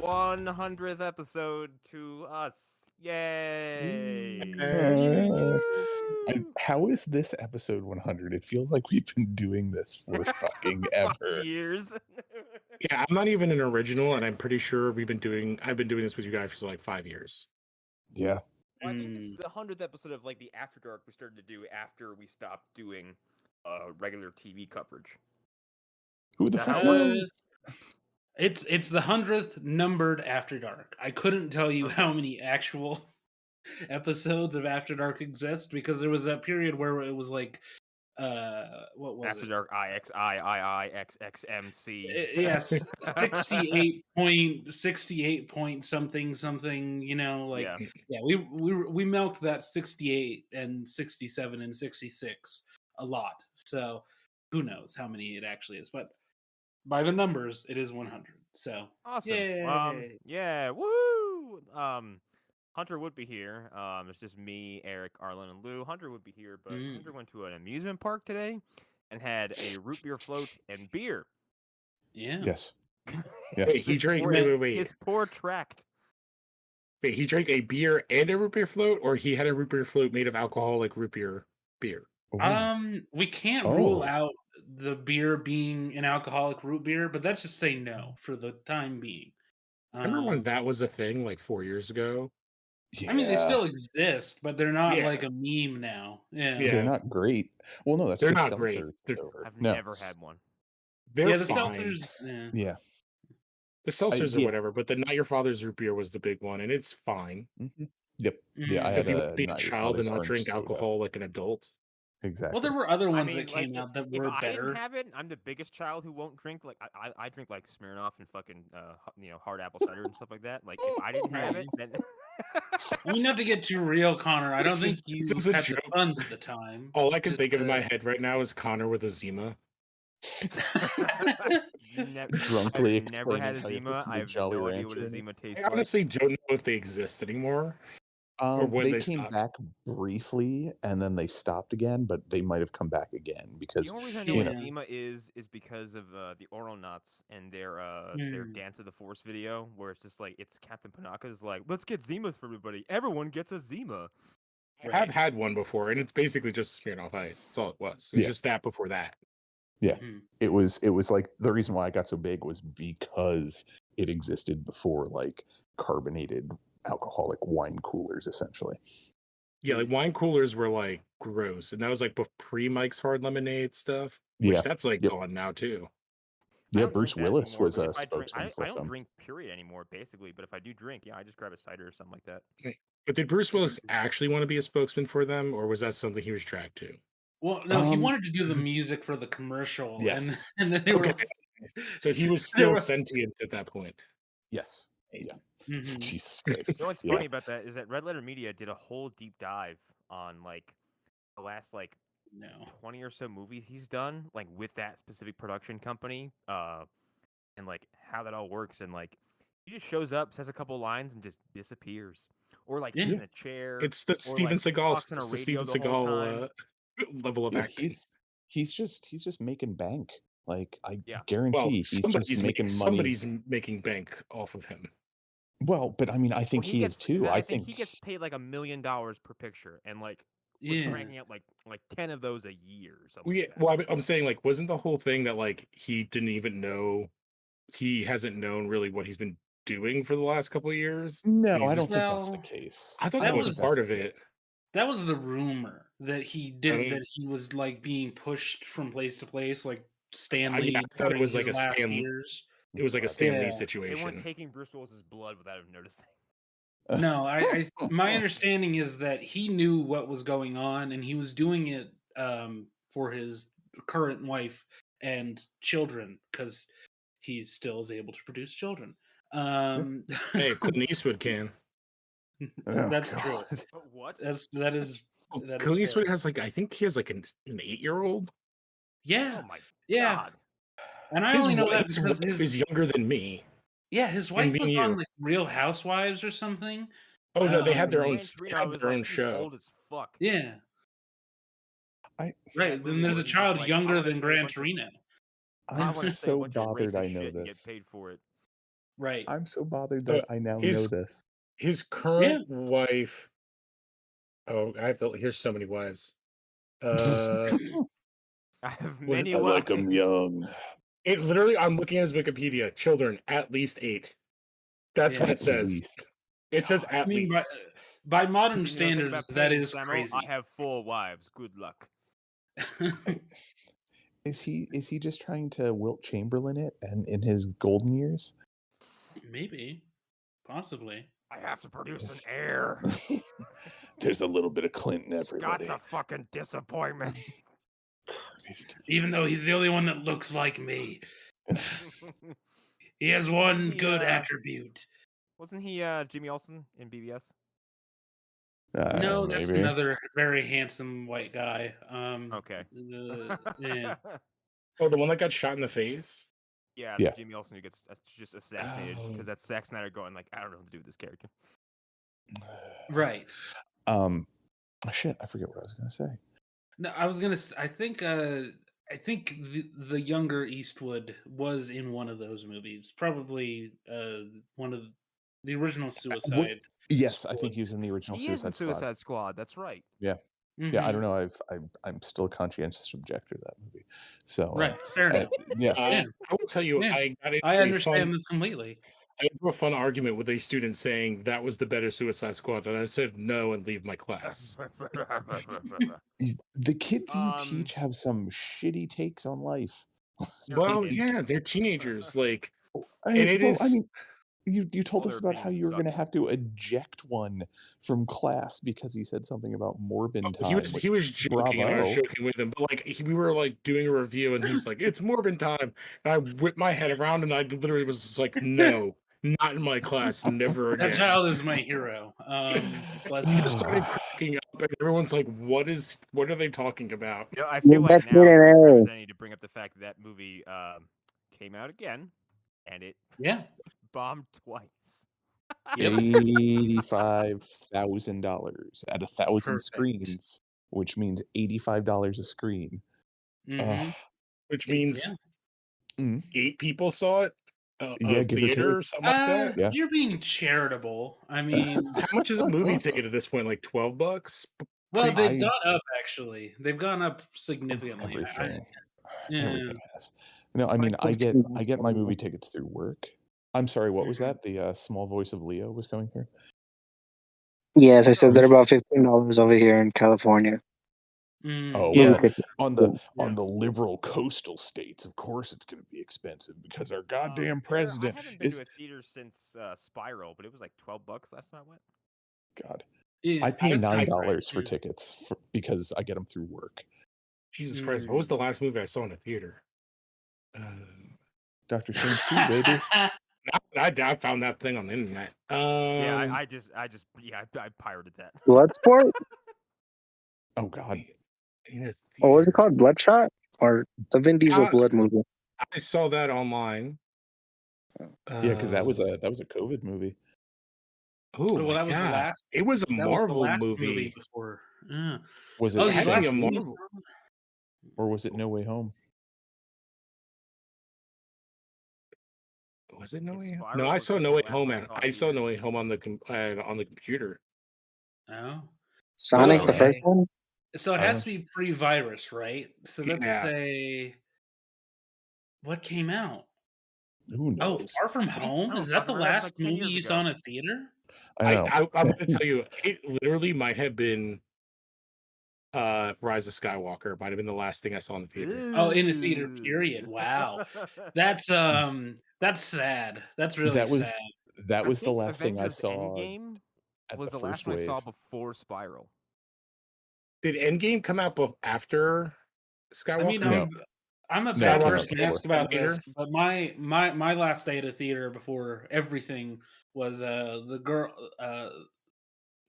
100th episode to us. Yay! How is this episode 100? It feels like we've been doing this for fucking ever. Years. Yeah, I'm not even an original, and I'm pretty sure I've been doing this with you guys for like 5 years. Yeah. Well, I think this is the 100th episode of like the After Dark we started to do after we stopped doing regular TV coverage. Who the Is fuck that how it knows? It's the 100th numbered After Dark. I couldn't tell you how many actual episodes of After Dark exist because there was that period where it was like, what was After it? Dark IXIIIXXMC. Yes, 68 point something. You know, like Yeah. we milked that 68 and 67 and 66 a lot. So who knows how many it actually is, but by the numbers, it is 100. So Awesome. yay. Yeah. Woo. Hunter would be here. It's just me, Eric, Arlen, and Lou. Hunter would be here, but Hunter went to an amusement park today and had a root beer float and beer. Yeah. Yes. Wait, he drank. Wait. His poor tract. Wait, he drank a beer and a root beer float, or he had a root beer float made of alcoholic root beer beer. We can't rule out the beer being an alcoholic root beer, but let's just say no for the time being. Remember when that was a thing like 4 years ago? Yeah. I mean, they still exist, but they're not like a meme now. Yeah. They're not great. Well, no, that's they're because not great. I've never had one. They're the fine. seltzers. Yeah. The seltzers or whatever, but the Not Your Father's root beer was the big one, and it's fine. Mm-hmm. Yep. Yeah, I if had you a be a child and not drink soda. alcohol like an adult. Exactly. Well, there were other ones that came out that were better. If I didn't have it, I'm the biggest child who won't drink. Like I drink like Smirnoff and fucking hard apple cider and stuff like that. Like if I didn't have it, then I mean, not to get too real, Connor. I don't think you had the funds at the time. All I can think of in my head right now is Connor with a Zima. Drunkly I've never had a Zima. I have no idea what a Zima tastes like. I honestly don't know if they exist anymore. Or when they came back briefly and then they stopped again, but they might have come back again because the only reason I know what Zima is because of the Oronauts and their Dance of the Force video, where it's just like it's Captain Panaka's like, let's get Zimas for everybody. Everyone gets a Zima. I have had one before, and it's basically just Smirnoff Ice. That's all it was. It was just that before that. Yeah, it was like the reason why I got so big was because it existed before like carbonated alcoholic wine coolers, essentially. Yeah, like wine coolers were like gross, and that was like pre Mike's Hard Lemonade stuff. Which that's like gone now too. Yeah, Bruce Willis was a spokesman for them. I don't them. drink period anymore, basically. But if I do drink, I just grab a cider or something like that. But did Bruce Willis actually want to be a spokesman for them, or was that something he was tracked to? Well, no, he wanted to do the music for the commercial. Yes. And then they were... So he was still sentient at that point. Yes. Yeah. Jesus Christ. You know what's funny about that is that Red Letter Media did a whole deep dive on like the last 20 or so movies he's done, like with that specific production company, and like how that all works, and like he just shows up, says a couple lines, and just disappears, or like sits in a chair. It's the Steven Seagal level of acting. He's just making bank. Like I guarantee he's just making money. Somebody's making bank off of him. Well, but I mean, I think he is too. I think he gets paid like $1 million per picture, and like was cranking out like 10 of those a year. Or something I'm saying like, wasn't the whole thing that like he didn't even know, he hasn't known really what he's been doing for the last couple of years? No, I don't think that's the case. I thought that was part of it. That was the rumor that he did, that he was like being pushed from place to place, like Stan Lee. I thought it was like a Stan. Years. It was like a Stan Lee situation. They weren't taking Bruce Willis's blood without him noticing. No, my understanding is that he knew what was going on, and he was doing it for his current wife and children because he still is able to produce children. Hey, Clint Eastwood can. That's true. What? That is. Clint Eastwood has I think he has like an 8-year-old. Yeah. Oh my God. And I only know that because his wife is younger than me. Yeah, his wife was on like Real Housewives or something. Oh no, they had their own. Show. Old as fuck. Yeah. Right. Then there's a child younger than Gran Torino. I'm so bothered. I know this. Get paid for it. Right. I'm so bothered So that I now know this. his current wife. Oh, I have to. Here's so many wives. I have many I like wives. them young. It literally. I'm looking at his Wikipedia. Children, at least 8. That's what Yeah. it says. Least. It says God. at I mean, least. by modern You know, think standards, about that pain, is Samuel. crazy. I have 4 wives. Good luck. Is he just trying to Wilt Chamberlain it and in his golden years? Maybe, possibly. I have to produce Yes. an heir. There's a little bit of Clinton, everybody. Scott's a fucking disappointment. Even though he's the only one that looks like me, he has one He, good attribute. Wasn't he Jimmy Olsen in BBS? No, that's maybe. another very handsome white guy. Okay. Yeah. Oh, the one that got shot in the face? Yeah, Yeah. the Jimmy Olsen who gets just assassinated because that's Zack Snyder going like, I don't know what to do with this character. Right. Shit, I forget what I was gonna say. No, I was gonna. I think the younger Eastwood was in one of those movies. Probably one of the original Suicide. Yes, I think he was in the original He is in Suicide Squad. Suicide Squad. That's right. Yeah. Mhm. Yeah, I don't know. I'm still a conscientious objector to that movie. So Right, fair enough. yeah. I will tell you, Yeah. I got into I a understand fun, this completely. I got into a fun argument with a student saying that was the better Suicide Squad, and I said no and leave my class. The kids you Um, teach have some shitty takes on life. Well, and- yeah, they're teenagers. Like, I and it is. mean, you told All us their about how opinions you were going to suck. have to eject one from class because he said something about Morbin time. He was joking, and I was bravo. joking with him. But like, we were like doing a review, and he's like, "It's Morbin time," and I whipped my head around, and I literally was just like, "No, not in my class, never That again." child is my hero. Bless He him. just started cracking up, and everyone's like, "What are they talking about?" You know, I feel like best now did it's an A. representing to bring up the fact that movie came out again, and it Yeah. bombed twice. $85,000 at 1,000 Perfect. screens, which means $85 a screen. Mhm. Which means Yeah. 8 people saw it. Yeah, A give or theater, or something like that. Yeah. You're being charitable. I mean, How much is a movie ticket at this point? Like $12? well, Pretty- they've gone up actually. They've gone up significantly. Everything. Yeah. Everything has. No, I mean, I get my movie tickets through work. I'm sorry, what was that? The small voice of Leo was coming through? Yes, I said they're about $15 over here in California. Oh, Yeah. well, on the liberal coastal states, of course it's going to be expensive because our goddamn president I haven't been is to a theater since Spiral, but it was like $12 last time I went. God. Yeah, I pay that's high $9 for price. tickets because I get them through work. Jesus Christ! What was the last movie I saw in a theater? Dr. Strange 2, baby. I found that thing on the internet. Yeah, I pirated that. Bloodsport? Oh God. What was it called? Bloodshot? Or the Vin Diesel blood movie? I saw that online. Yeah, because that was a COVID movie. Oh, well, that was the last. It was a That was the Marvel last movie. before. Yeah. Was it Oh, It had to be a Shang-Chi, Marvel. or was it No Way Home? Was it No Way Home? Spiral No, I was saw like No the Way last Home. one I And saw I saw either. No Way Home on the computer. Oh. Sonic, the Okay. first one? So it has to be pre-virus, right? So let's Yeah. say, what came out? Who Oh, knows? Far From Home. No, Is Far that the From Home was last like 10 movie years you ago. saw in a theater? I know. I'm going to tell you, it literally might have been Rise of Skywalker. It might have been the last thing I saw in the theater. Oh, in a theater. Period. Wow. That's sad. That's really That was sad. that I was the think last thing I Avengers saw Endgame at was the the last first one I wave. saw before Spiral. Did Endgame come out after Skywalker? I mean, No. I'm a No, bad it came out person to ask before. about this, Theater? but my last day at a theater before everything was the girl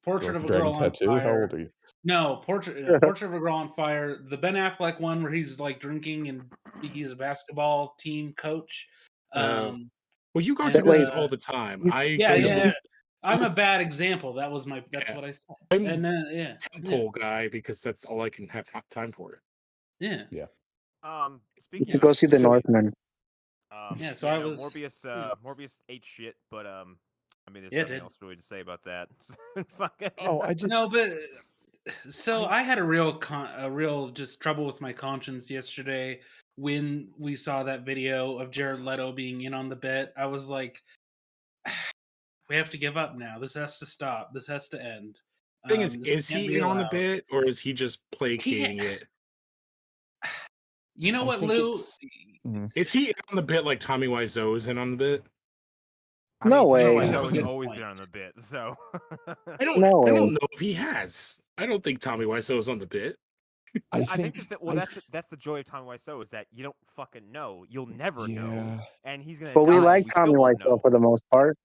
Portrait Girl of with a the Girl Dragon on Tattoo? Fire. How old are you? No, Portrait of a Girl on Fire. The Ben Affleck one where he's like drinking and he's a basketball team coach. Well, you go and, to movies all the time. Yeah. I'm a bad example. That's what I said. I'm And then temple guy because that's all I can have time for. Yeah. Speaking Go of see The movies, Northman. So I was Morbius ate shit, but I mean, there's Yeah, it nothing did. else really to say about that. No, but so I had a real just trouble with my conscience yesterday when we saw that video of Jared Leto being in on the bit. I was like, we have to give up now. This has to stop. This has to end. Thing This is can't he be in on the allowed. bit, or is he just placating it? You know I what, think Lou? Is he in on the bit like Tommy Wiseau is in on the bit? I No mean, way. Tommy Wiseau's That's a good always point. been on the bit, so No I way. don't know if he has. I don't think Tommy Wiseau is on the bit. I think that's the joy of Tommy Wiseau is that you don't fucking know. You'll never know, and he's gonna. But we die, and like we still Tommy won't Wiseau know. for the most part.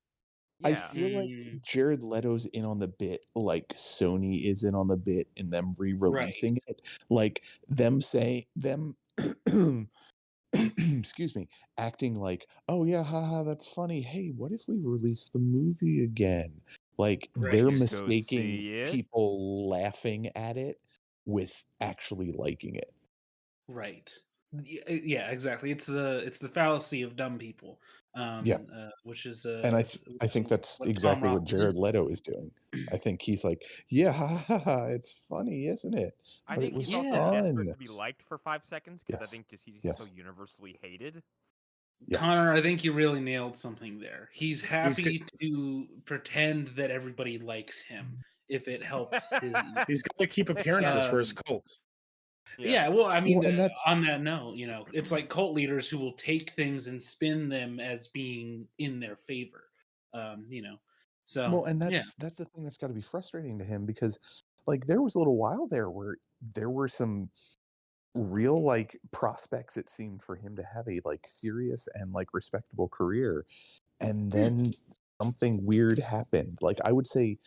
I Yeah. feel like Jared Leto's in on the bit, like Sony is in on the bit, and them re-releasing it, like them excuse me, acting like, oh yeah, haha, that's funny. Hey, what if we release the movie again? Like they're Go see mistaking it. people laughing at it with actually liking it. Right. Yeah, exactly. It's the fallacy of dumb people. Which is And I think that's what exactly Tom what Rothman Jared is. Leto is doing. I think he's like, yeah, ha, ha, ha, it's funny, isn't it? I But think it was he's also fun. desperate to be liked for 5 seconds because Yes. I think just he's Yes. so universally hated. Yeah. Connor, I think you really nailed something there. He's happy to pretend that everybody likes him if it helps his. He's got to keep appearances for his cult. Yeah, well, I mean, Well, and that's on that note, it's like cult leaders who will take things and spin them as being in their favor. So well, and that's the thing that's got to be frustrating to him because, like, there was a little while there where there were some real like prospects it seemed for him to have a like serious and like respectable career, and then something weird happened. Like I would say,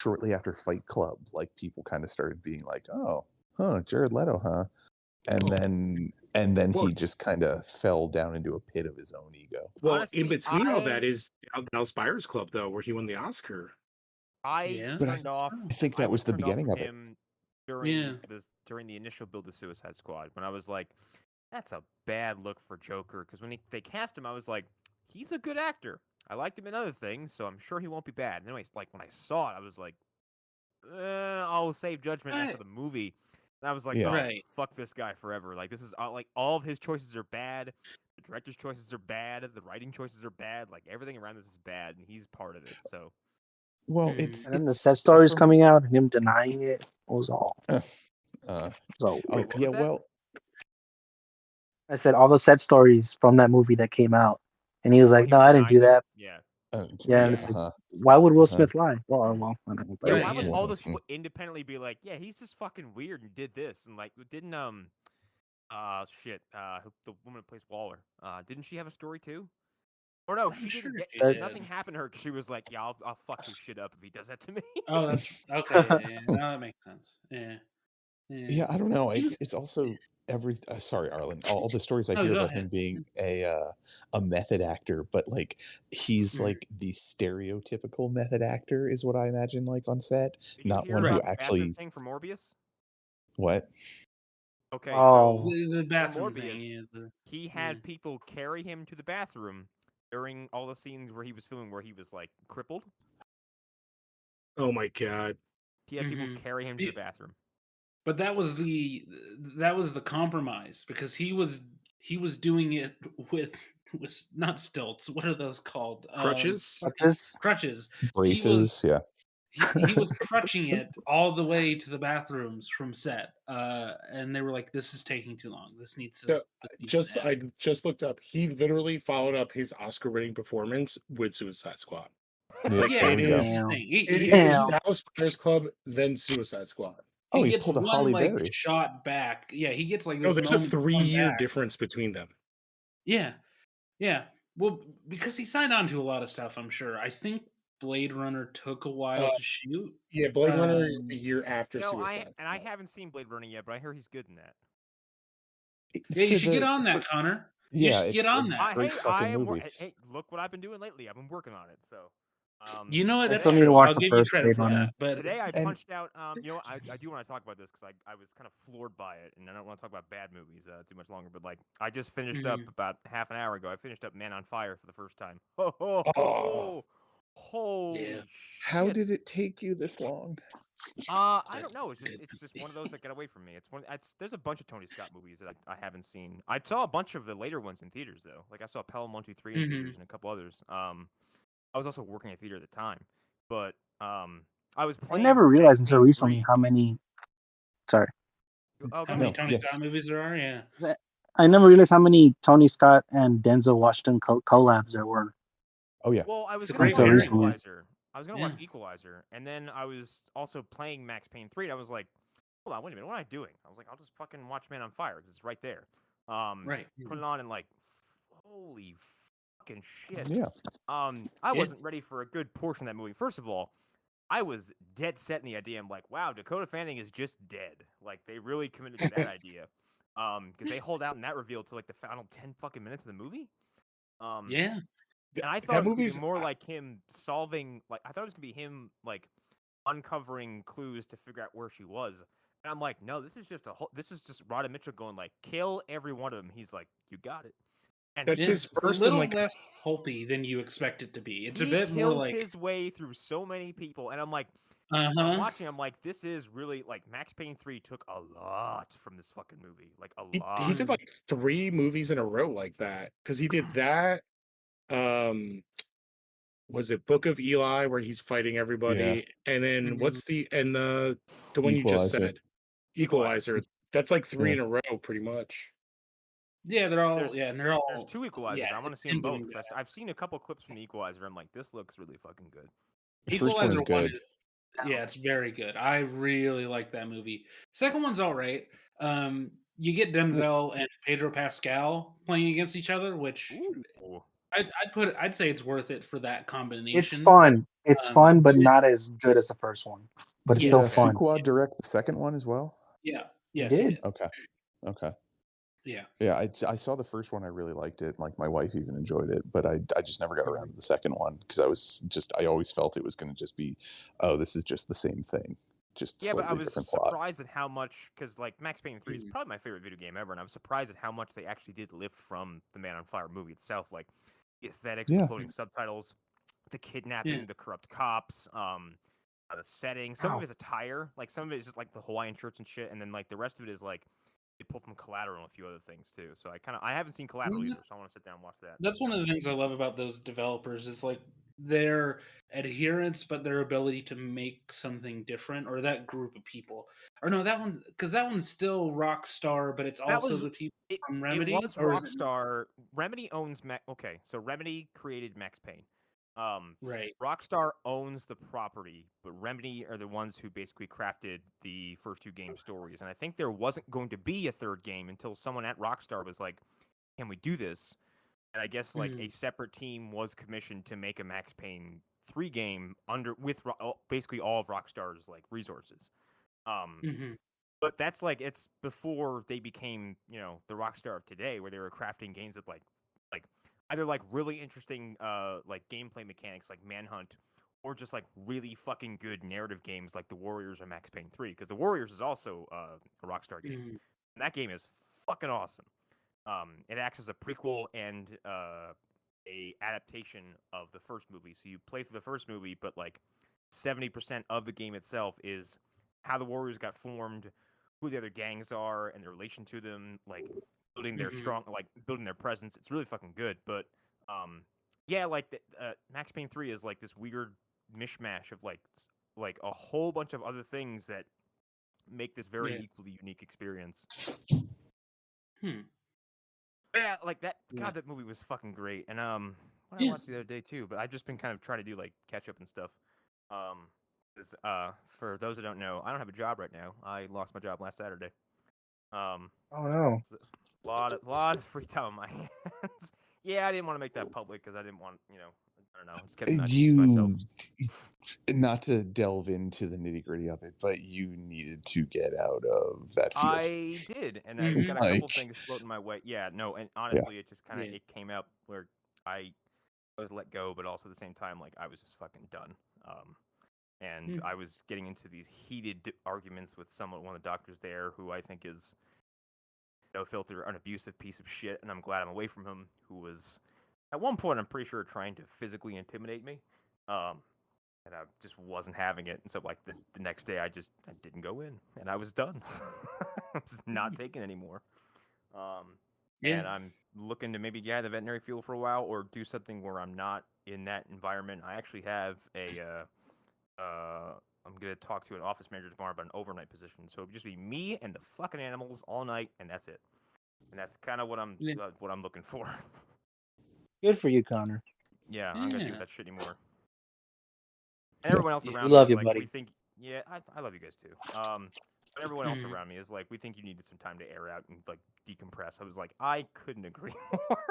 shortly after Fight Club, like people kind of started being like, "Oh, Jared Leto, huh?" And then he just kind of fell down into a pit of his own ego. Well, Honestly, in between all that is Dallas Buyers Club, though, where he won the Oscar. Turned off. I think that was the turned off beginning of it. him during the initial build of Suicide Squad when I was like, that's a bad look for Joker because when they cast him, I was like, he's a good actor. I liked him in other things, so I'm sure he won't be bad. And anyways, like when I saw it, I was like, I'll save judgment after the movie. And I was like, fuck this guy forever. Like this is like all of his choices are bad. The director's choices are bad. The writing choices are bad. Like everything around this is bad, and he's part of it. So. Well, and then the set stories coming out, and him denying it was all. Well, I said all the set stories from that movie that came out, and he was like, "No, I didn't do that." Yeah. Like, why would Will Smith lie? Well, I don't know. Why would all those people independently be like, yeah, he's just fucking weird and did this and like didn't the woman who plays Waller, didn't she have a story too? Or no, she didn't get nothing happened to her because she was like, yeah, I'll fuck his shit up if he does that to me. Oh, that's okay. Now that makes sense. Yeah, I don't know. It's also sorry, Arlen. All the stories I hear about him being a method actor, but like he's like the stereotypical method actor is what I imagine like on set, not one who actually. Thing for Morbius. What? Okay, so the bathroom Morbius, he had people carry him to the bathroom during all the scenes where he was filming, where he was like crippled. Oh my god! He had people carry him to the bathroom. But that was the compromise because he was doing it with not stilts. What are those called? Crutches. Crutches. Braces. He was crutching it all the way to the bathrooms from set, and they were like, "This is taking too long. This needs to." I just looked up. He literally followed up his Oscar-winning performance with Suicide Squad. It is Dallas Buyers Club, then Suicide Squad. He pulled a Halle Berry shot back. Yeah, he gets like this. No, there's a 3-year back. difference between them. Yeah. Well, because he signed on to a lot of stuff, I'm sure. I think Blade Runner took a while to shoot. Yeah, Blade Runner is the year after Suicide. I haven't seen Blade Runner yet, but I hear he's good in that. Yeah, you should get on that, Connor. You should get on that. Hey, look what I've been doing lately. I've been working on it, so. You know what? I That's still need to true. watch I'll the give you first credit Blade for Runner. that. But today I And punched out. You know, I do want to talk about this because I was kind of floored by it, and I don't want to talk about bad movies too much longer. But like, I just finished up about half an hour ago. I finished up Man on Fire for the first time. Ho ho ho! Oh, Holy how shit! did it take you this long? I don't know. It's just one of those that get away from me. There's a bunch of Tony Scott movies that I haven't seen. I saw a bunch of the later ones in theaters though. Like I saw Pelham 1, 2, 3 in theaters and a couple others. I was also working at theater at the time, but I was I playing never Max realized until Payne recently 3. how many. Sorry, Oh, go how many ahead. Tony Scott movies there are? Yeah. I never realized how many Tony Scott and Denzel Washington collabs there were. Oh yeah. Well, I was It's a gonna great watch Until pairing. recently. Equalizer. I was gonna watch Equalizer, and then I was also playing Max Payne 3, and I was like, hold on, wait a minute, what am I doing? I was like, I'll just fucking watch Man on Fire because it's right there. Right. Put it on and like, holy fucking shit. Yeah. I Yeah. wasn't ready for a good portion of that movie. First of all, I was dead set in the idea. I'm like, wow, Dakota Fanning is just dead. Like they really committed to that idea. Because they hold out in that reveal to like the final 10 fucking minutes of the movie. Yeah. And I thought that it was gonna movie's be more like him solving, like I thought it was gonna be him like uncovering clues to figure out where she was. And I'm like, no, this is just Roddy Mitchell going like, kill every one of them. He's like, you got it. And that's Yeah. his A first and little like less pulpy than you expect it to be. It's a he bit more kills like his way through so many people, and I'm like, uh I'm huh. watching. I'm like, this is really like Max Payne 3 took a lot from this fucking movie, like a he lot. did like 3 movies in a row like that because he did that. Was it Book of Eli where he's fighting everybody, and then what's the one you just Equalizer. said, Equalizer. That's like 3 in a row, pretty much. Yeah, they're all There's- and they're all There's 2 Equalizers. yeah, I want to it's see them him doing both. 'Cause I've seen a couple clips from the Equalizer. I'm like, this looks really fucking good. The first one is Equalizer good. yeah, it's very good. I really like that movie. Second one's all right. You get Denzel and Pedro Pascal playing against each other, which Ooh. I'd say it's worth it for that combination. It's fun. It's fun, but not as good as the first one. But it's Did still fun. Fuqua direct the second one as well? Yeah. He Yes, he did. did. Okay. Yeah. Yeah, I saw the first one. I really liked it. Like my wife even enjoyed it, but I just never got around to the second one because I always felt it was going to just be, oh, this is just the same thing, just Yeah, but I slightly was different plot. surprised at how much, because like Max Payne 3 is probably my favorite video game ever, and I was surprised at how much they actually did lift from the Man on Fire movie itself, like the aesthetics, the floating subtitles, the kidnapping, the corrupt cops, the setting. Some of it is attire, like some of it is just like the Hawaiian shirts and shit, and then like the rest of it is like they pull from Collateral and a few other things too. So I haven't seen Collateral either, so I want to sit down and watch that. That's one of the things I love about those developers is like their adherence, but their ability to make something different, or that group of people. Or no, that one's because that one's still Rockstar, but it's also the people from Remedy. It was Rockstar. Remedy owns Okay, so Remedy created Max Payne. Right. Rockstar owns the property, but Remedy are the ones who basically crafted the first 2 game stories. And I think there wasn't going to be a third game until someone at Rockstar was like, "Can we do this?" And I guess like a separate team was commissioned to make a Max Payne 3 game with basically all of Rockstar's like resources. But that's like it's before they became, the Rockstar of today, where they were crafting games with like either like really interesting like gameplay mechanics like Manhunt, or just like really fucking good narrative games like The Warriors or Max Payne 3, because The Warriors is also a Rockstar game. And that game is fucking awesome. It acts as a prequel and a adaptation of the first movie. So you play through the first movie, but like 70% of the game itself is how the Warriors got formed, who the other gangs are, and their relation to them, like building their building their presence. It's really fucking good. But yeah, like Max Payne 3 is like this weird mishmash of like a whole bunch of other things that make this very equally unique experience. Yeah, like that. God, that movie was fucking great. And I watched the other day too, but I've just been kind of trying to do like catch up and stuff. For those who don't know, I don't have a job right now. I lost my job last Saturday. Oh no. A lot of free time on my hands. Yeah, I didn't want to make that public because I didn't want, I don't know. Just kept myself. Not to delve into the nitty gritty of it, but you needed to get out of that field. I did, and I got a couple things floating my way. Yeah, no, and honestly, it just kind of it came out where I I was let go, but also at the same time, like I was just fucking done. And I was getting into these heated arguments with one of the doctors there, who I think is no filter, an abusive piece of shit, and I'm glad I'm away from him. Who was at one point, I'm pretty sure, trying to physically intimidate me, and I just wasn't having it. And so, like the next day, I didn't go in, and I was done. I was not taking anymore. And I'm looking to maybe the veterinary field for a while, or do something where I'm not in that environment. I actually have I'm gonna talk to an office manager tomorrow about an overnight position. So it'd just be me and the fucking animals all night, and that's it. And that's kind of what I'm looking for. Good for you, Connor. Yeah, I'm gonna do that shit anymore. And everyone else around we love me is you, like, buddy. we think, I love you guys too. But everyone else around me is like, we think you needed some time to air out and like decompress. I was like, I couldn't agree more.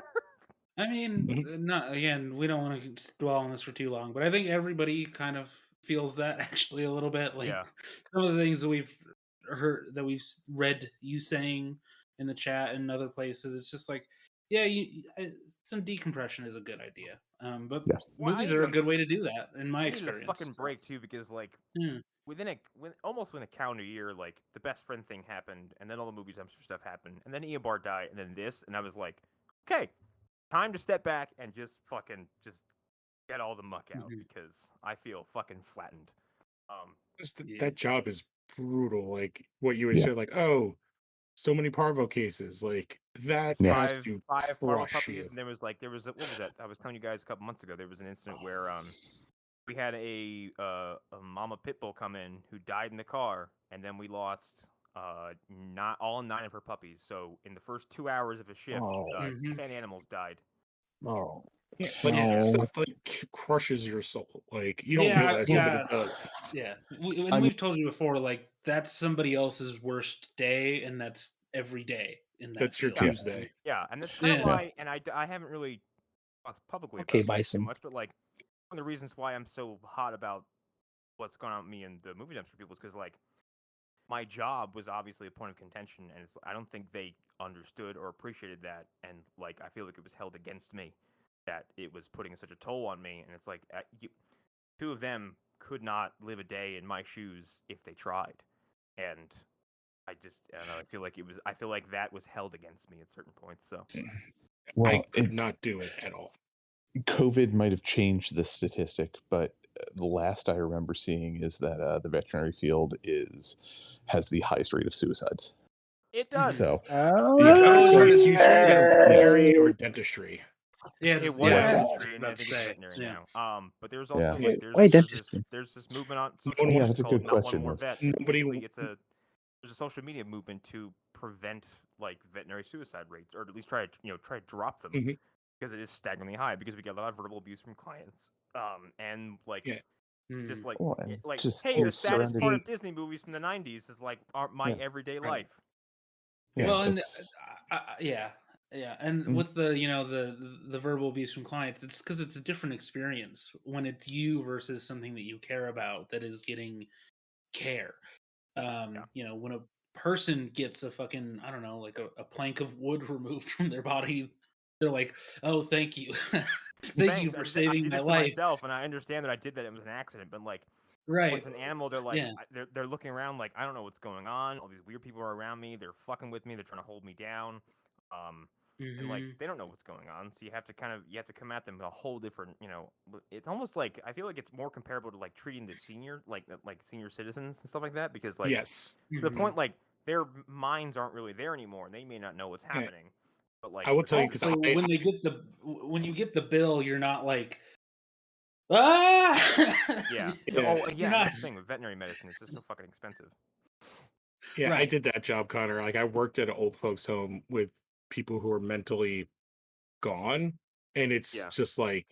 I mean, we don't want to dwell on this for too long, but I think everybody kind of feels that actually a little bit. Like some of the things that we've heard, that we've read you saying in the chat and other places, it's just like, some decompression is a good idea. But movies are a good way to do that, in my experience. A fucking break too, because like within a calendar year, like the Best Friend thing happened, and then all the movie dumpster stuff happened, and then Eobard died, and then this, and I was like, okay, time to step back and just get all the muck out, because I feel fucking flattened. That job is brutal. Like what you would say, like, oh, so many parvo cases, like that has to five parvo puppies, you. and there was what was that? I was telling you guys a couple months ago. There was an incident where we had a mama pit bull come in who died in the car, and then we lost not all 9 of her puppies. So in the first 2 hours of a shift, 10 animals died. Oh. Yeah, but that stuff like crushes your soul. Like you don't realize what it does. Yeah, we've told you before. Like that's somebody else's worst day, and that's every day in that. That's your Tuesday. Yeah, and that's kind of why. And I haven't really talked publicly about this too much, but like one of the reasons why I'm so hot about what's going on with me and the movie dumpster people is because like my job was obviously a point of contention, and I don't think they understood or appreciated that, and like I feel like it was held against me, that it was putting such a toll on me. And it's like 2 of them could not live a day in my shoes if they tried, and I don't know, I feel like that was held against me at certain points. So I could not do it at all. COVID might have changed the statistic, but the last I remember seeing is that the veterinary field has the highest rate of suicides. It does. So it's usually either veterinary or dentistry. Yeah, it was dentistry, and I think it's veterinary now. But there's also there's this movement on social media. That's a good question. There's a social media movement to prevent like veterinary suicide rates, or at least try to drop them, because it is staggeringly high, because we get a lot of verbal abuse from clients. And like it's just like hey, the saddest part of Disney movies from the 90s is like my everyday life. Well, and and with the verbal abuse from clients, it's because it's a different experience when it's you versus something that you care about that is getting care. When a person gets a fucking, I don't know, like a plank of wood removed from their body, they're like, oh, thank you. Thank you for saving my life. Myself, and I understand that I did that. It was an accident, but like, when it's an animal, they're like, they're looking around like, I don't know what's going on. All these weird people are around me. They're fucking with me. They're trying to hold me down. And like, they don't know what's going on. So you have to come at them with a whole different, it's almost like, I feel like it's more comparable to like treating the senior, like senior citizens and stuff like that. Because like, to the point, like their minds aren't really there anymore. And they may not know what's happening. But like, I will tell you, because when you get the bill, you're not like, ah, That's the thing with veterinary medicine. It's just so fucking expensive. Yeah, I did that job, Connor. Like I worked at an old folks home with people who are mentally gone, and it's just like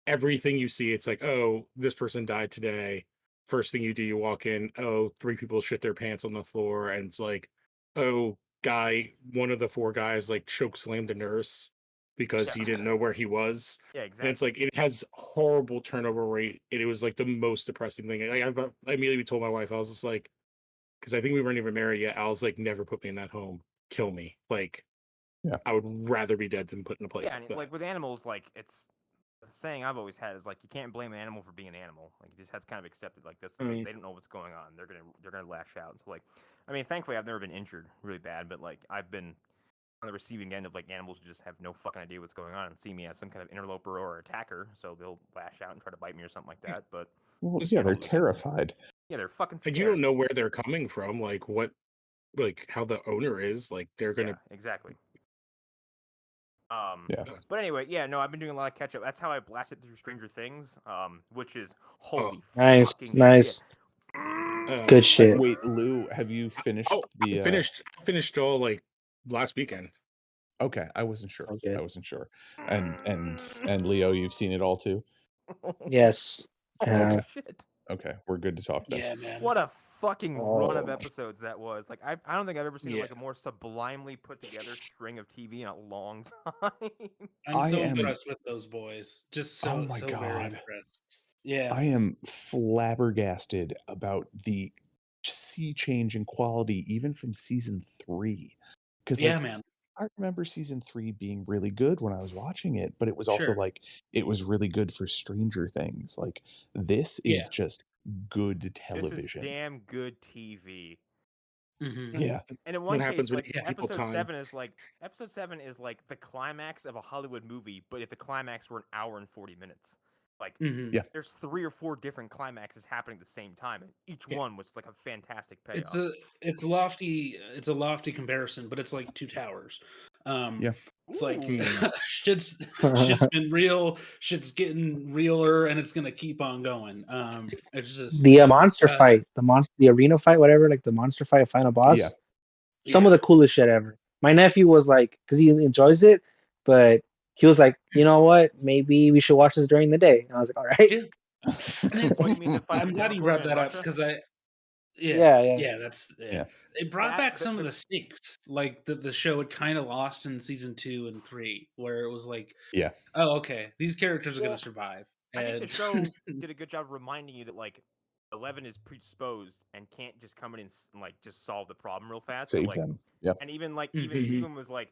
everything you see, it's like, oh, this person died today. First thing you do, you walk in, oh, 3 people shit their pants on the floor, and it's like, oh, one of the 4 guys like choke slammed a nurse because he didn't know where he was. Yeah, exactly. And it's like, it has horrible turnover rate, and it was like the most depressing thing. I immediately told my wife, I was just like, because I think we weren't even married yet, I was like, never put me in that home. Kill me. Like, I would rather be dead than put in a place. Yeah, and like with animals, like it's the saying I've always had is like you can't blame an animal for being an animal. Like you just have to kind of accept it like this. Like, they don't know what's going on. They're gonna lash out. So like, I mean, thankfully I've never been injured really bad, but like I've been on the receiving end of like animals who just have no fucking idea what's going on and see me as some kind of interloper or attacker, so they'll lash out and try to bite me or something like that. But well, yeah, they're terrified. Yeah, they're fucking scared. And you don't know where they're coming from, like what, like how the owner is. Like they're gonna exactly. Yeah. But anyway, yeah, no, I've been doing a lot of catch up. That's how I blasted through Stranger Things, which is holy nice, fucking nice, shit. good shit. Wait, Lou, have you finished the? Finished all like last weekend. Okay, I wasn't sure. Okay. I wasn't sure. And Leo, you've seen it all too. Yes. Okay. Shit. Okay, we're good to talk then. Yeah, man. What a fucking run of episodes that was. Like I don't think I've ever seen like a more sublimely put together string of TV in a long time. I'm so impressed with those boys. Just so, oh my so very God. impressed. Yeah. I am flabbergasted about the sea change in quality even from season 3. Because yeah, man. I remember season 3 being really good when I was watching it, but it was also like it was really good for Stranger Things. Like this is just good television. This is damn good TV. Mm-hmm. Yeah. And in one case, like episode 7 is like the climax of a Hollywood movie, but if the climax were an hour and 40 minutes. Like there's 3 or 4 different climaxes happening at the same time, and each one was like a fantastic payoff. It's a lofty comparison, but it's like 2 towers. It's like shit's been real, shit's getting realer, and it's gonna keep on going. It's just the monster fight, the arena fight, whatever, like the monster fight, final boss. Yeah. Some of the coolest shit ever. My nephew was like, because he enjoys it, but he was like, you know what? Maybe we should watch this during the day. And I was like, all right. Yeah. What, you mean the fight I'm glad you brought that up because that's it brought back some of the stakes like the show had kind of lost in season 2 and 3 where it was like oh okay, these characters are going to survive. I think the show did a good job of reminding you that like 11 is predisposed and can't just come in and like just solve the problem real fast. Save like, them. Yeah. And even like Steven was like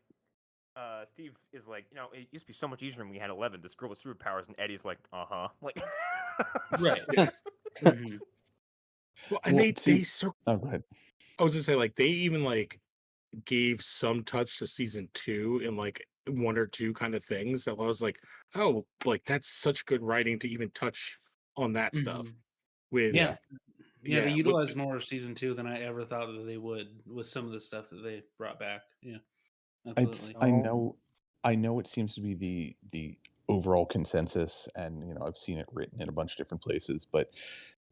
Steve is like, you know, it used to be so much easier when we had 11. This girl with superpowers, and Eddie's like, like, right. Mm-hmm. Well, and they oh, go ahead. I was gonna say like they even like gave some touch to season 2 in like 1 or 2 kind of things that I was like, oh, like that's such good writing to even touch on that stuff. With they utilized more of season 2 than I ever thought that they would with some of the stuff that they brought back. Yeah, absolutely. I know it seems to be the overall consensus, and you know I've seen it written in a bunch of different places, but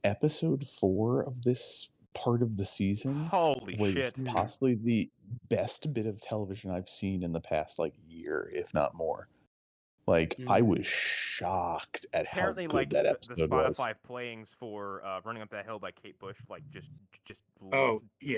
episode 4 of this part of the season was possibly the best bit of television I've seen in the past like year, if not more. Like I was shocked at how good that episode the Spotify was. playings for "Running Up That Hill" by Kate Bush like just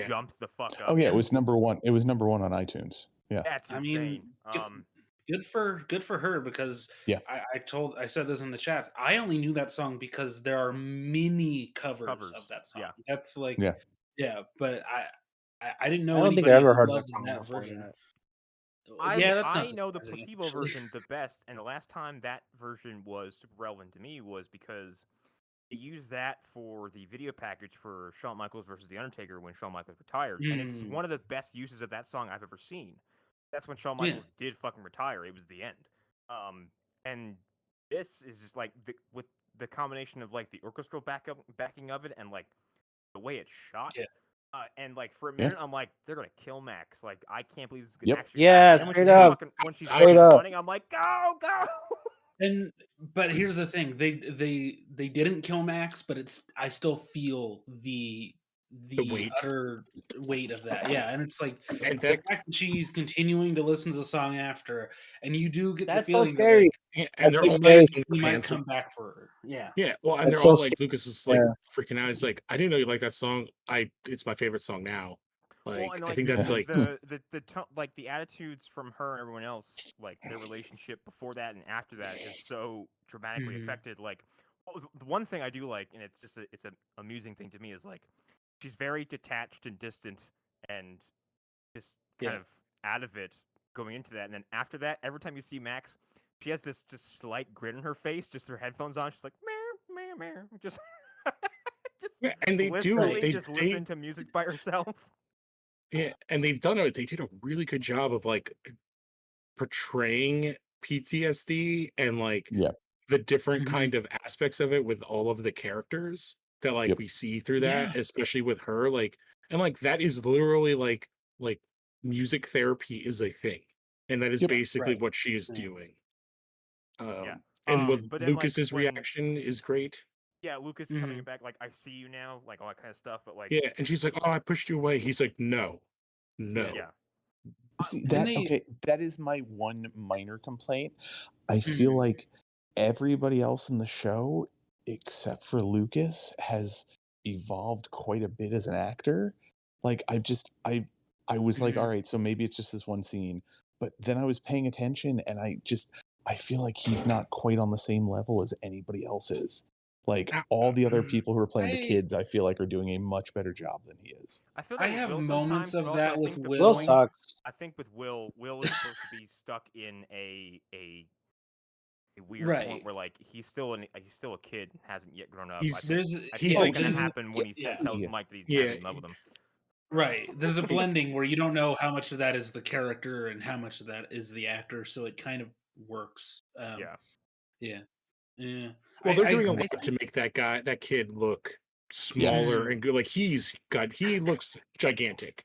jumped the fuck up. Oh yeah, it was number 1. It was number 1 on iTunes. Yeah, that's insane. I mean, good for her because I said this in the chat. I only knew that song because there are many covers of that song. Yeah. That's like but I didn't know. I don't think I ever heard that song before version. that. I know the placebo version the best, and the last time that version was super relevant to me was because they used that for the video package for Shawn Michaels versus The Undertaker when Shawn Michaels retired, and it's one of the best uses of that song I've ever seen. That's when Shawn Michaels did fucking retire. It was the end. And this is just like with the combination of like the orchestral backing of it and like the way it's shot. Yeah. And like for a minute, I'm like, they're gonna kill Max. Like I can't believe this is gonna actually happen. Straight up. When she's running, I'm like, go. But here's the thing: they didn't kill Max, but I still feel the utter weight of that. Yeah, and it's like the fact that she's continuing to listen to the song after, and you do get the feeling so scary. And they're all he might come back for her. Yeah. Yeah. Well, and they're all like, Lucas is like freaking out. He's like, I didn't know you like that song. It's my favorite song now. Like, I think that's like like the attitudes from her and everyone else, like their relationship before that and after that is so dramatically affected. Like the one thing I do like, and it's just it's an amusing thing to me, is like she's very detached and distant and just kind of out of it going into that. And then after that, every time you see Max, she has this just slight grin on her face, just her headphones on. She's like, meh, meh, meh. Just, Yeah, and they blissfully do. just listen to music by herself. Yeah, and they've done it. They did a really good job of like portraying PTSD and like Yeah. the different Mhm. kind of aspects of it with all of the characters that like Yep. we see through that, Yeah. especially with her. Like, and like that is literally like music therapy is a thing, and that is Yep. basically Right. what she is Yeah. doing. Yeah. And what But then, like, Lucas's when reaction is great. Lucas coming Mhm. back, like, I see you now, like all that kind of stuff. But like, Yeah, and she's like, "Oh, I pushed you away." He's like, "No, no." yeah, See Didn't that they? okay, that is my one minor complaint. I feel Mhm. like everybody else in the show, except for Lucas, has evolved quite a bit as an actor. Like I was like, all Mhm. right, so maybe it's just this one scene. But then I was paying attention and I feel like he's not quite on the same level as anybody else is. Like Ah, all the other people who are playing the I kids, I feel like are doing a much better job than he is. I feel I that with have Will moments sometimes, but of also that with the Will point. Will. sucks. I think with Will is supposed to be stuck in a weird point Right. where like he's still a kid and hasn't yet grown up. I He's think There's I he's think like that's gonna he's happen when he yeah. tells Yeah. Mike that he's yeah, in love with him. Right. There's a he- blending where you don't know how much of that is the character and how much of that is the actor, so it kind of works. Yeah. Yeah. Yeah. well, they're doing a I lot to make that kid look Yes. smaller and good. Like he looks gigantic.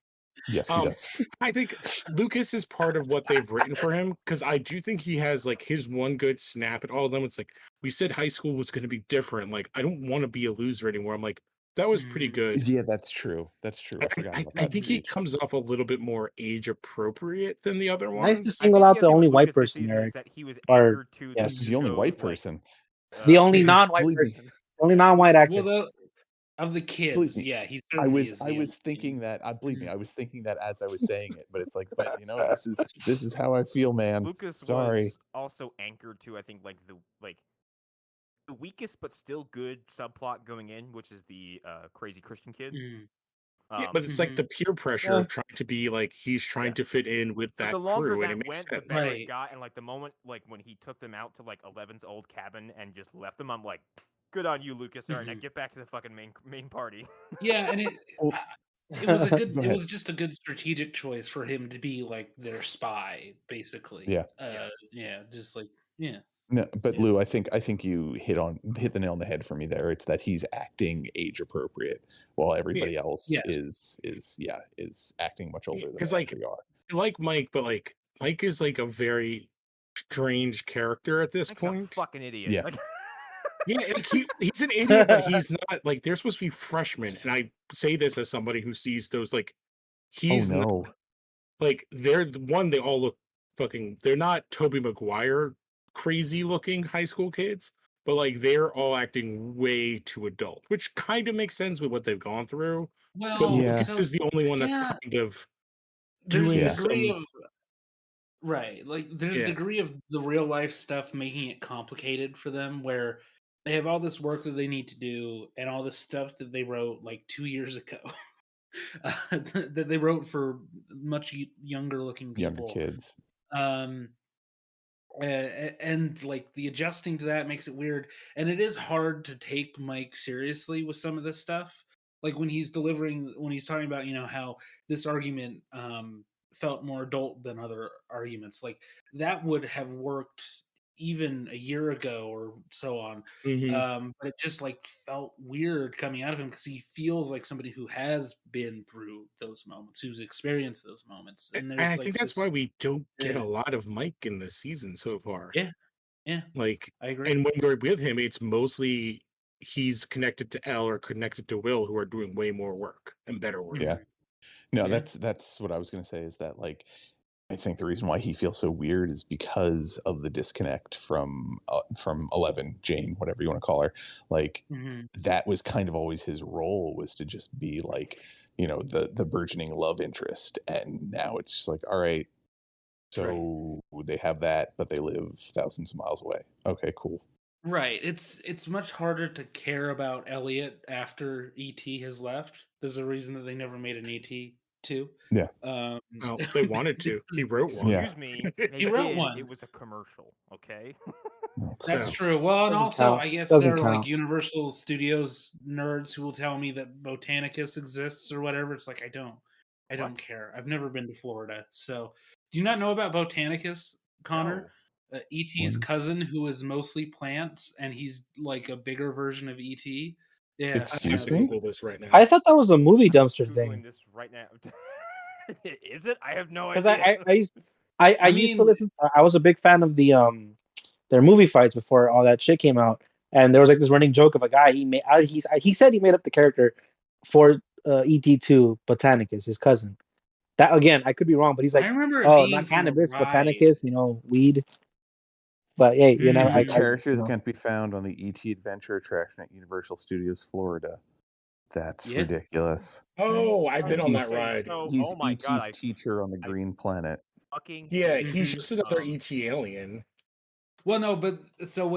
Yes, he does. I think Lucas is part of what they've written for him because I do think he has like his one good snap at all of them. It's like we said high school was going to be different. Like I don't want to be a loser anymore. I'm like that was pretty Mhm. good. Yeah, that's true. That's true. I forgot about I that think he speech. comes off a little bit more age appropriate than the other Nice to ones. I single think out the the other thing only with white Lucas this person, season is Eric. that he was Or anchored to yes, the The only white show's, like, person. the only Because non-white believe me, person, the only non-white actor. Well, of the believe kids, me, yeah, he I certainly was is I the was only. thinking that. I believe me, Mhm. I was thinking that as I was saying it. But it's like, but this is how I feel, man. Lucas Sorry. was also anchored to, I think, like the weakest but still good subplot going in, which is the crazy Christian kid. Mhm. Yeah, but it's like Mhm. the peer pressure Yeah. of trying to be like he's trying Yeah. to fit in with But that the longer crew, and that it makes went, the sense. better it Right. got. And like the moment, like when he took them out to like Eleven's old cabin and just left them, I'm like, good on you, Lucas. All right, now Mhm. get back to the fucking main party. Yeah, and Well, it was a good. go It ahead. was just a good strategic choice for him to be like their spy, basically. Yeah. Yeah, just like yeah. No, but Yeah. Lou, I think you hit the nail on the head for me there. It's that he's acting age appropriate while Yeah, everybody else Yes. is acting much older than because they like actually are. Mike, but like Mike is like a very strange character at this Mike's a point. fucking idiot. Yeah. Like, Yeah, like he's an idiot, but he's not like they're supposed to be freshmen. And I say this as somebody who sees those like Oh he's not no. like they're the one they all look fucking they're not Toby Maguire crazy looking high school kids, but like they're all acting way too adult, which kind of makes sense with what they've gone through. But Well, Yeah. Lucas so is the only one that's yeah, kind of there's a doing Yeah. degree some of right. Like there's a yeah. degree of the real life stuff making it complicated for them where they have all this work that they need to do and all this stuff that they wrote like 2 years ago. That they wrote for much younger looking Younger people. kids. Um and like the adjusting to that makes it weird, and it is hard to take Mike seriously with some of this stuff, like when he's talking about how this argument felt more adult than other arguments, like that would have worked even a year ago or so on. Mhm. But it just like felt weird coming out of him because he feels like somebody who has been through those moments, who's experienced those moments, and And there's I like think that's this why we don't get yeah a lot of Mike in this season so far. yeah Like, I agree. and when we're with him, it's mostly he's connected to Elle or connected to Will, who are doing way more work and better work. Yeah. Mhm. No, Yeah. that's what I was gonna say is that like I think the reason why he feels so weird is because of the disconnect from 11, Jane, whatever you want to call her. Like Mhm. that was kind of always his role, was to just be like, the burgeoning love interest. And now it's just like, all right, so they have that, but they live thousands of miles away. Okay, cool. Right. It's much harder to care about Elliot after ET has left. There's a reason that they never made an ET too. Yeah. Oh, they wanted to. He wrote one. Excuse me. He wrote one. It was a commercial. Okay. That's Yes. true. Well, and Doesn't also, count. I guess Doesn't there are like count. Universal Studios nerds who will tell me that Botanicus exists or whatever. It's like I don't What? care. I've never been to Florida, so do you not know about Botanicus, Connor? ET's What? cousin, who is mostly plants, and he's like a bigger version of ET. Yeah, I have Excuse to me? Google this right now. I thought that was a movie dumpster Googling thing. this right now. Is it? I have no Because idea. I used to listen. I was a big fan of the their movie fights before all that shit came out, and there was like this running joke of a guy he said he made up the character for ET2 Botanicus, his cousin. That again, I could be wrong, but he's like, I remember oh, being not from the cannabis, ride. Botanicus, weed. But hey, It's I a character you that know. can be found on the ET Adventure attraction at Universal Studios Florida. That's Yeah. ridiculous. Oh, I've been on that He's- ride. So, He's oh my ET's god, teacher on the I Green Planet. fucking Yeah, hate he's Mhm. just another ET alien. Well, no, but so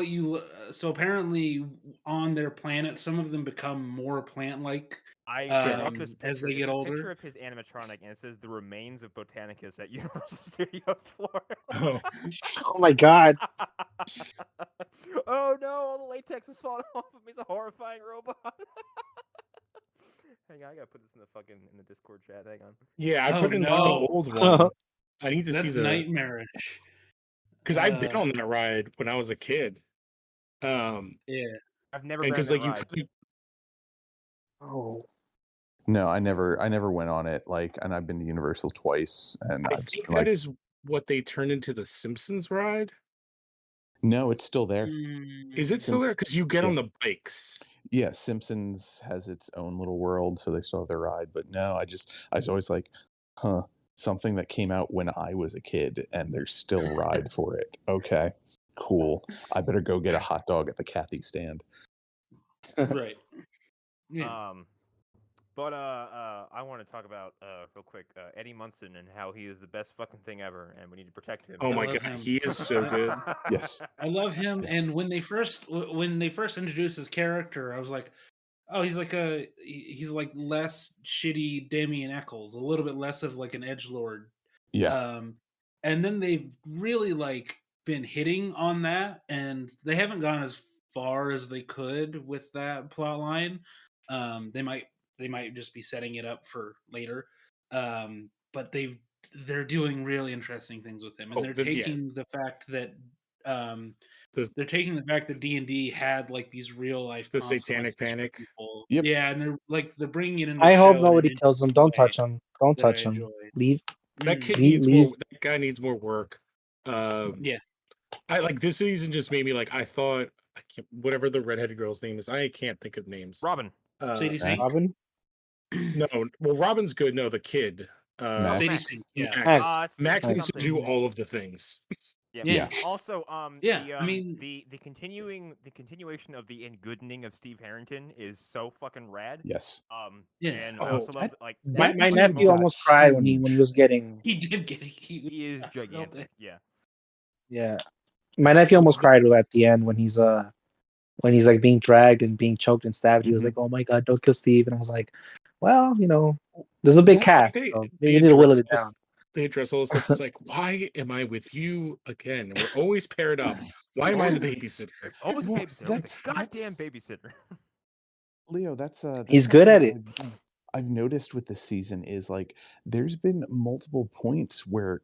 apparently on their planet, some of them become more plant-like. I love this picture. As they It's get a older. picture of his animatronic, and it says the remains of Botanicus at Universal Studios Florida. Oh, Oh my god. Oh no, all the latex is falling off of me. He's a horrifying robot. Hang on, I gotta put this in the Discord chat. Hang on. yeah, I Oh, put in the no. old one. I need to see That's the nightmarish. because I've been Uh, on that ride when I was a kid. Yeah. I've never and been on because that like ride. you Oh. No, I never went on it. And I've been to Universal twice, and I I've just think been that like, is what they turned into the Simpsons ride. no, it's still there. Is it still there? Because you get on Yeah. the bikes. Yeah, Simpsons has its own little world, so they still have their ride. But no, I was always like, something that came out when I was a kid, and there's still a ride for it. Okay, cool. I better go get a hot dog at the Kathy stand. Right. Yeah. But I want to talk about real quick Eddie Munson and how he is the best fucking thing ever, and we need to protect him. Oh I my love god, him. he is so good. Yes. I love him. Yes. And when they first introduced his character, I was like, oh, he's like less shitty Damien Eccles, a little bit less of like an edgelord. Yeah. And then they've really like been hitting on that, and they haven't gone as far as they could with that plot line. They might just be setting it up for later. But they're doing really interesting things with him, and they're taking the fact that they're taking the fact that D&D had like these real life the Satanic Panic. Yep. Yeah, and they're bringing it into. I hope nobody kills him. Don't touch him. Don't that I touch him. enjoy. Leave. That kid Leave. needs more. That guy needs more work. Yeah. I like this season just made me like I thought whatever the redheaded girl's name is. I can't think of names. Robin. Sadie Sink. Robin. No, well, Robin's good. No, the kid. Max. Sadie Sink. Yeah. Max needs to something. do all of the things. Yeah. Also, Yeah, I mean- the continuation of the ingoodening of Steve Harrington is so fucking rad. Yes. Yes. And Oh, I also love like My dude nephew got almost cried when he huge. was getting. He did get. he is I felt gigantic. it. Yeah. Yeah. My nephew almost cried at the end when he's like being dragged and being choked and stabbed. He was Mhm. like, "Oh my god, don't kill Steve!" And I was like, "Well, there's a big cast, so we need to whittle it down." They address all this stuff. It's like, why am I with you again? We're always paired up. Why am I the babysitter? Always Well, a babysitter. that's- Goddamn that's- babysitter. Leo, that's He's good at it. I've noticed with this season is like there's been multiple points where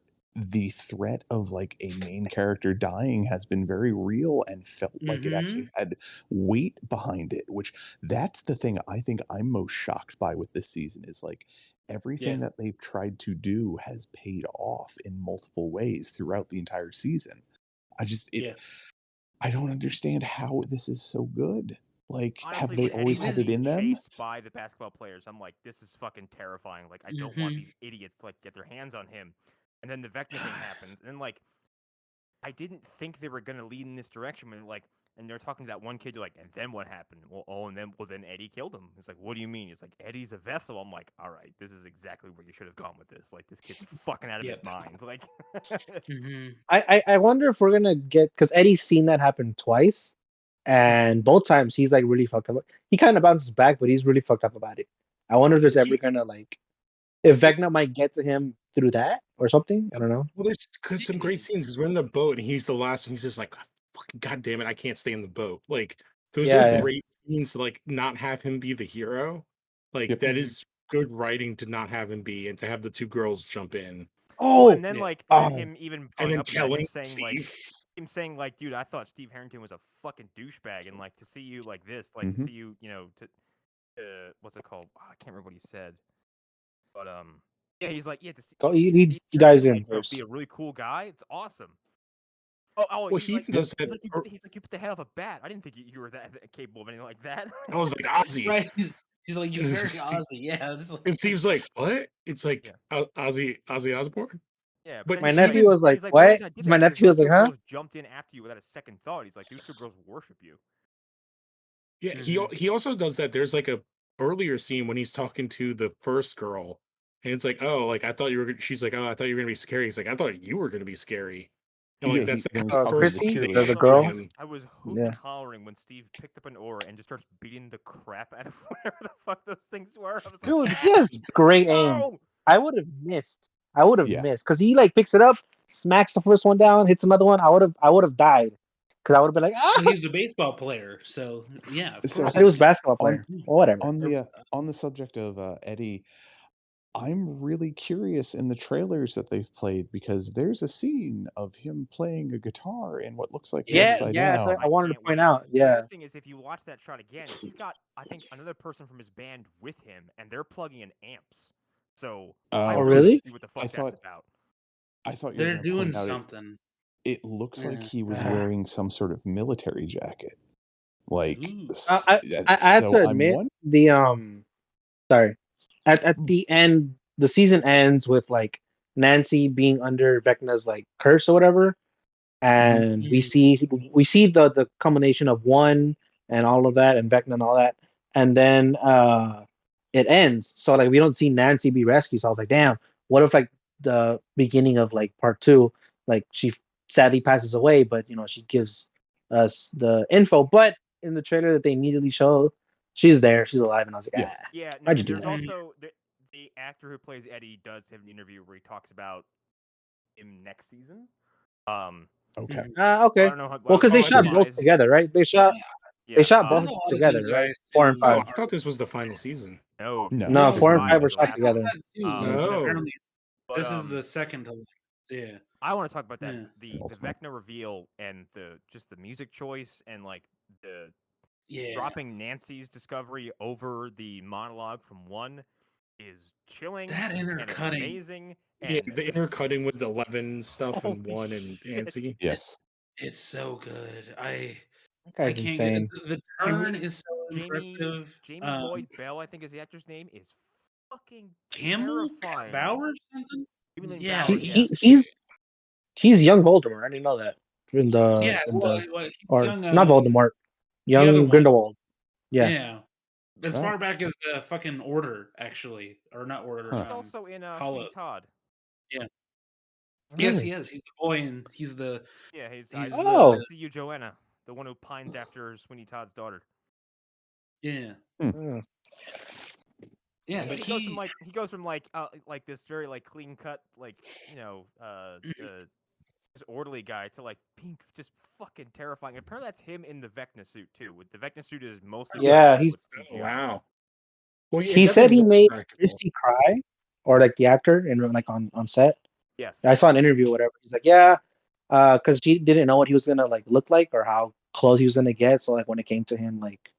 the threat of like a main character dying has been very real and felt like it actually had weight behind it, which that's the thing I think I'm most shocked by with this season is like everything that they've tried to do has paid off in multiple ways throughout the entire season. I don't understand how this is so good. Like, Honestly, have they when always Eddie had was it in them? chased by the basketball players, I'm like, this is fucking terrifying. Like, I don't want these idiots to like get their hands on him. And then the Vecna thing happens, and then like, I didn't think they were gonna lead in this direction. When like, and they're talking to that one kid, like, and then what happened? Then Eddie killed him. It's like, what do you mean? It's like Eddie's a vessel. I'm like, all right, this is exactly where you should have gone with this. Like, this kid's fucking out of his mind. Like, I wonder if we're gonna get because Eddie's seen that happen twice, and both times he's like really fucked up. He kind of bounces back, but he's really fucked up about it. I wonder if there's ever gonna like if Vecna might get to him through that or something. I don't know. Well, there's some great scenes because we're in the boat and he's the last one. He's just like, fucking goddamn it, I can't stay in the boat. Like those are great scenes to like not have him be the hero. Like that is good writing to not have him be and to have the two girls jump in. Oh, and then like him even and then up telling saying Steve. like him saying like, dude, I thought Steve Harrington was a fucking douchebag, and like to see you like this, like to see you, to what's it called? Oh, I can't remember what he said, but yeah, he's like, yeah, he dives in first. Be a really cool guy. It's awesome. Well, he like, does that. He's like, you put the head off a bat. I didn't think you were that capable of anything like that. I was like, Ozzy. Right. He's like, you're very Ozzy. Yeah. And Steve's like, what? It's like Ozzy Osbourne. Yeah, but my nephew was like, what? My nephew was like, huh? Jumped in after you without a second thought. He's like, these two girls worship you. Yeah, he also does that. There's like a earlier scene when he's talking to the first girl, and it's like, oh, like I thought you were. She's like, oh, I thought you were gonna be scary. He's like, I thought you were gonna be scary. And like that's the girl. I was hollering when Steve picked up an oar and just starts beating the crap out of whatever the fuck those things were. I was dude, he has great aim. I would have missed because he like picks it up, smacks the first one down, hits another one. I would have died because I would have been like, ah. Well, he was a baseball player, so yeah. So he was a basketball player. Whatever. On the subject of Eddie, I'm really curious in the trailers that they've played because there's a scene of him playing a guitar in what looks like Upside Down. I wanted to point out. Yeah. The thing is, if you watch that shot again, he's got, I think, another person from his band with him, and they're plugging in amps. So, really? What the fuck that's about? I thought they're doing something. It looks like he was wearing some sort of military jacket. Like, I have to admit sorry. At the end, the season ends with like Nancy being under Vecna's like curse or whatever, and we see the combination of one and all of that and Vecna and all that, and then it ends. So like we don't see Nancy be rescued. So I was like, damn, what if like the beginning of like part 2, like she sadly passes away, but she gives us the info. But in the trailer that they immediately show, she's there, she's alive, and I was like, why'd you do that? Also the actor who plays Eddie does have an interview where he talks about him next season. Okay. Okay. Well, because they shot both together, right? They shot both together, right? 4 and 5. I thought this was the final season. No, 4 and 5 were shot together. Apparently, this is the second to last. Yeah. I want to talk about that. The Vecna reveal and the music choice and like the dropping Nancy's discovery over the monologue from 1 is chilling. That intercutting, amazing. And the intercutting with the 11 stuff and 1 and Nancy. Yes, it's so good. I can't get the turn is so impressive. Jamie Lloyd Bell, I think is the actor's name, is fucking Campbell Bauer something. Yeah, he's young Voldemort. I didn't know that. Not Voldemort. Young Grindelwald. Yeah. As far back as the fucking Order, actually, or not Order. He's also in Sweeney Todd. Yeah. Yes, he is. He's the boy, and he's the. Yeah, he's see you, Joanna, the one who pines after Sweeney Todd's daughter. Yeah. Yeah, but he goes from like this very like clean cut this orderly guy to like being just fucking terrifying. And apparently that's him in the Vecna suit too. With the Vecna suit is mostly he's wow. Well, he said he made Christy cry, or like the actor, and like on set. Yes, I saw an interview or whatever. He's like, because she didn't know what he was gonna like look like or how close he was gonna get. So like when it came to him like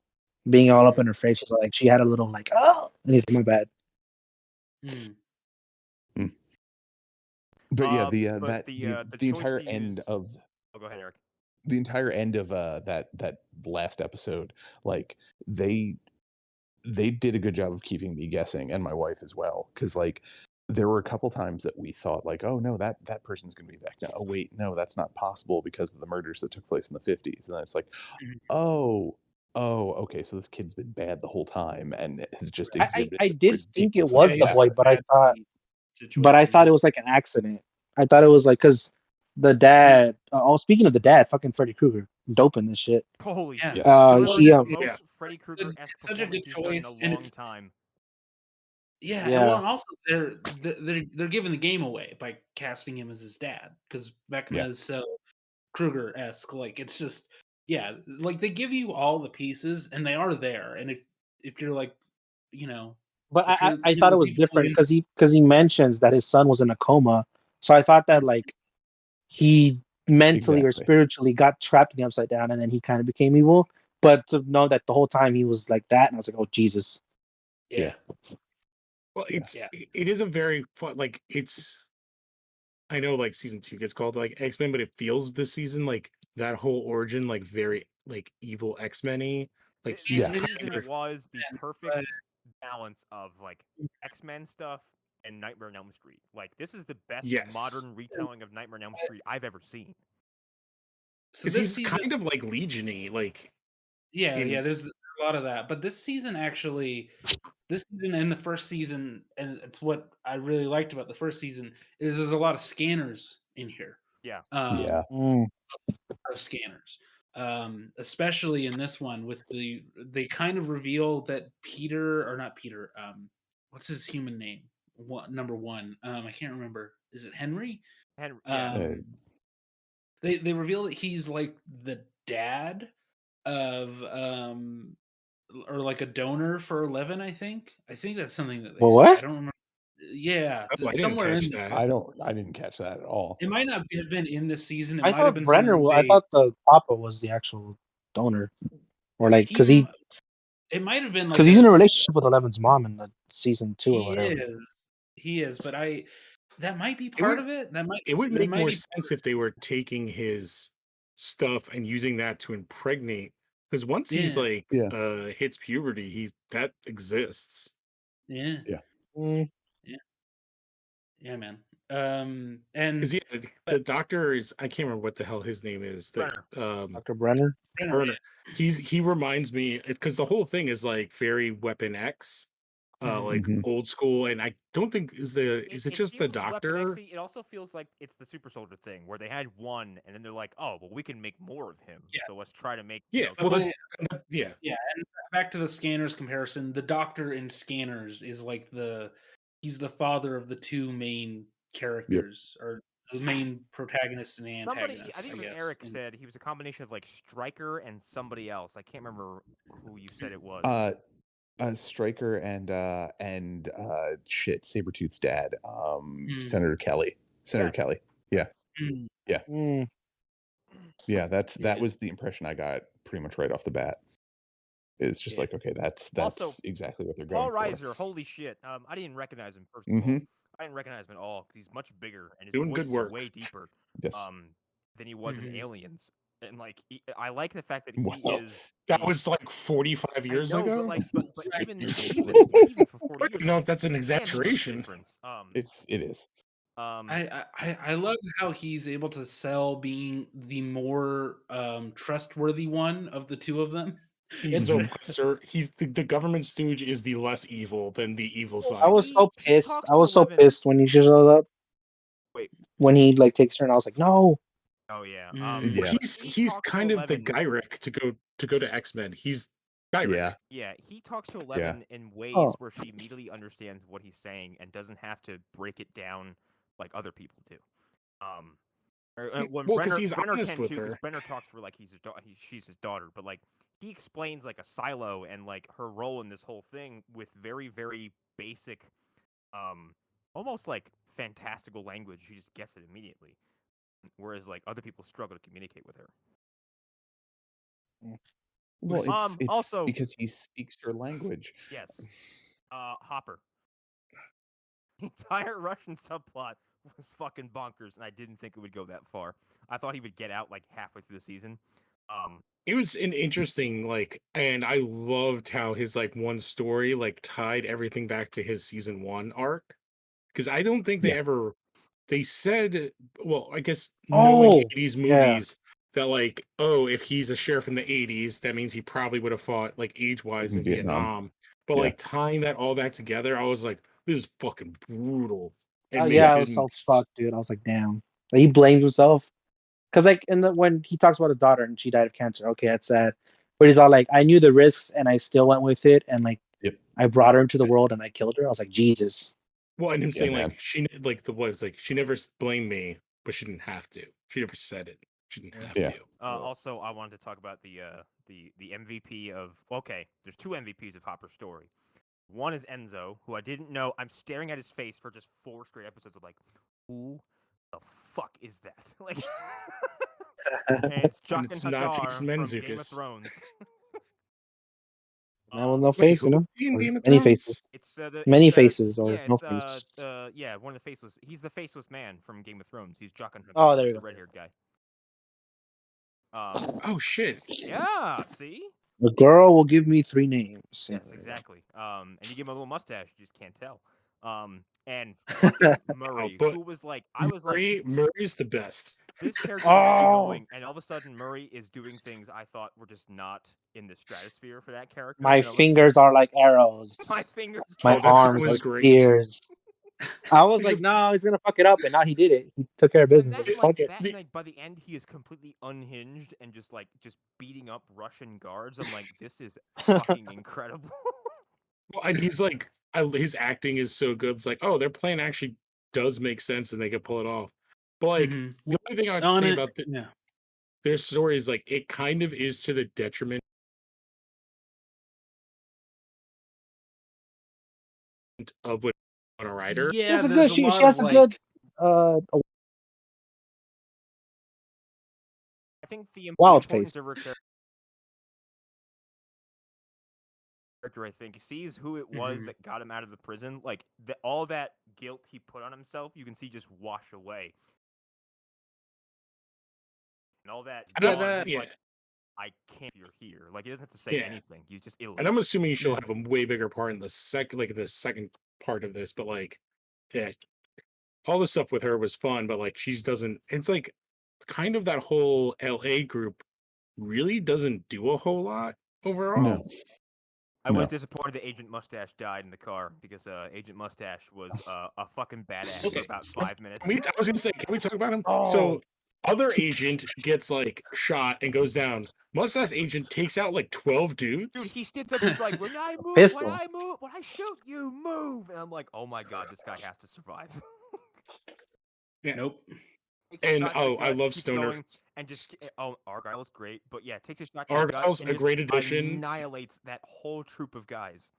being all up in her face, she's like, she had a little like, oh, and he's like, my bad. But yeah, the entire end of. Oh, go ahead, Eric. The entire end of that last episode, like they did a good job of keeping me guessing, and my wife as well, because like there were a couple times that we thought like, oh no, that person's gonna be Vecna. Oh wait, no, that's not possible because of the murders that took place in the 50s, and then it's like, oh, okay, so this kid's been bad the whole time and has just exhibited. I did think it was the boy, but I thought it was like an accident. I thought it was like because the dad. Speaking of the dad, fucking Freddy Krueger, dope in this shit. Holy shit! Yes. Freddy Krueger. Such a good choice, and it's time. Yeah, Yeah. well, and also they're giving the game away by casting him as his dad because Vecna is so Kruger-esque. Like it's just like they give you all the pieces and they are there. And if you're like, But if I thought it was different because he mentions that his son was in a coma. So I thought that like he mentally or spiritually got trapped in the Upside Down and then he kind of became evil. But to know that the whole time he was like that, and I was like, oh Jesus. Yeah. Well, it is a very fun, like it's. I know like season 2 gets called like X-Men, but it feels this season like that whole origin like very like evil X-Men-y. Like it was the perfect balance of like X-Men stuff and Nightmare on Elm Street. Like this is the best modern retelling of Nightmare on Elm Street I've ever seen. So this season, kind of like Legion-y, like there's a lot of that. But this season and the first season, and it's what I really liked about the first season, is there's a lot of scanners in here. Yeah. Scanners. Especially in this one with they kind of reveal that what's his human name? Number 1. I can't remember. Is it Henry? Henry. They reveal that he's like the dad of or like a donor for 11, I think that's something that they say. What? I don't remember. Yeah, somewhere in there. I didn't catch that at all. It might not have been in this season. It I might thought have been Brenner. I thought the Papa was the actual donor, or like because it might have been like because he's in a relationship with Eleven's mom in the season 2 or whatever. He is, but that might be part of it. It would make more sense if they were taking his stuff and using that to impregnate. Because once he's like hits puberty, that exists. Yeah. Yeah, man. And the doctor is, I can't remember what the hell his name is. Dr. Brenner. He reminds me because the whole thing is like very Weapon X, like old school, and I don't think is it just the doctor? It also feels like it's the super soldier thing where they had one and then they're like, oh well, we can make more of him, so let's try to make and back to the Scanners comparison. The doctor in Scanners is like he's the father of the two main characters or the main protagonist and antagonist. I think Eric said he was a combination of like Stryker and somebody else. I can't remember who you said it was. Stryker and Sabretooth's dad, Senator Kelly. Kelly. Yeah. Yeah, that was the impression I got pretty much right off the bat. It's just like, okay, that's also, exactly what they're going Paul for. Reiser, holy shit! I didn't recognize him first of all. I didn't recognize him at all because he's much bigger and his voice is way deeper. Than he was in Aliens. And like, I like the fact that he is. That was like 45 years ago. But even for 40 years, I don't know if that's an exaggeration. It is. I love how he's able to sell being the more trustworthy one of the two of them. He's the government stooge is the less evil than the evil side. I was so pissed. So pissed when he showed up. Wait, when he like takes her, and I was like, no. Oh yeah. He's kind of the Gyrich to go to X-Men. He's Gyrich. Yeah. He talks to 11 in ways where she immediately understands what he's saying and doesn't have to break it down like other people do. Because he's honest with her. Brenner talks to her like she's his daughter, but like he explains like a silo and like her role in this whole thing with very, very basic, almost like fantastical language. She just gets it immediately, whereas like other people struggle to communicate with her. Well, it's also because he speaks her language. Yes. Hopper. The entire Russian subplot was fucking bonkers, and I didn't think it would go that far. I thought he would get out like halfway through the season. It was an interesting and I loved how his like one story like tied everything back to his season 1 arc, because I don't think they said, well, I guess knowing 80s movies that like, oh, if he's a sheriff in the 80s, that means he probably would have fought like age-wise in Vietnam. But like tying that all back together, I was like, this is fucking brutal. I was so fucked, dude. I was like, damn. Like, he blamed himself. Because like when he talks about his daughter and she died of cancer, okay, that's sad. But he's all like, I knew the risks and I still went with it, and like I brought her into the world and I killed her. I was like, Jesus. Well, and him Yeah, saying man. like she like the was like she never blamed me, but she didn't have to. She never said it. She didn't have Yeah. to. Also, I wanted to talk about the MVP of. Okay, there's two MVPs of Hopper's story. One is Enzo, who I didn't know. I'm staring at his face for just 4 straight episodes of like, who the fuck is that? Like, and it's And Jaqen it's not H'ghar Jason from Game of Mantzoukas. Thrones. Man with no Wait, face, you who know? is he in Or Game of many Thrones? faces. It's Many it's, faces or yeah, no it's face. yeah, one of the faceless. He's the faceless man from Game of Thrones. He's Jaqen H'ghar. Oh, there you the go. red-haired guy. Oh shit! Yeah, see? A girl will give me 3 names. Yes, Yeah, exactly. And you give him a little mustache, you just can't tell. And Murray, but who was like, I was like, Murray's the best. this character is really Oh. annoying, and all of a sudden Murray is doing things I thought were just not in the stratosphere for that character. My and all of a fingers are like arrows. sudden- my fingers. My Oh, that scene arms was are great. spears. I was There's like, no, he's gonna fuck it up, and now he did it. He took care of business. That's Like, like fuck it. that, and like by the end, he is completely unhinged and just beating up Russian guards. I'm like, this is fucking incredible. Well, and he's like, his acting is so good. It's like, oh, their plan actually does make sense, and they can pull it off. But like, Mhm. the only thing I would say about their story is like, it kind of is to the detriment of what on a writer. Yeah, She has a there's good. a She lot has of a like. good. I think the Wild importance face. of her character, I think, sees who it was that got him out of the prison. Like all that guilt he put on himself, you can see just wash away, and all that. Like, I can't. You're here. Like he doesn't have to say anything. He's just ill. And I'm assuming she'll have a way bigger part in the second part of this. But like, yeah, all the stuff with her was fun. But like, it's like kind of that whole LA group really doesn't do a whole lot overall. No. I was disappointed that Agent Mustache died in the car because Agent Mustache was a fucking badass for about 5 minutes. I was gonna say, can we talk about him? Oh. So, other agent gets like shot and goes down. Mustache agent takes out like 12 dudes. Dude, he stands up. He's like, "When I move, Pistol. when I shoot, you move." And I'm like, "Oh my god, this guy has to survive." Yeah. Nope. And I love Stoner. And just Argyle's great, but yeah, takes a shot. Argyle's a great addition. Annihilates that whole troop of guys.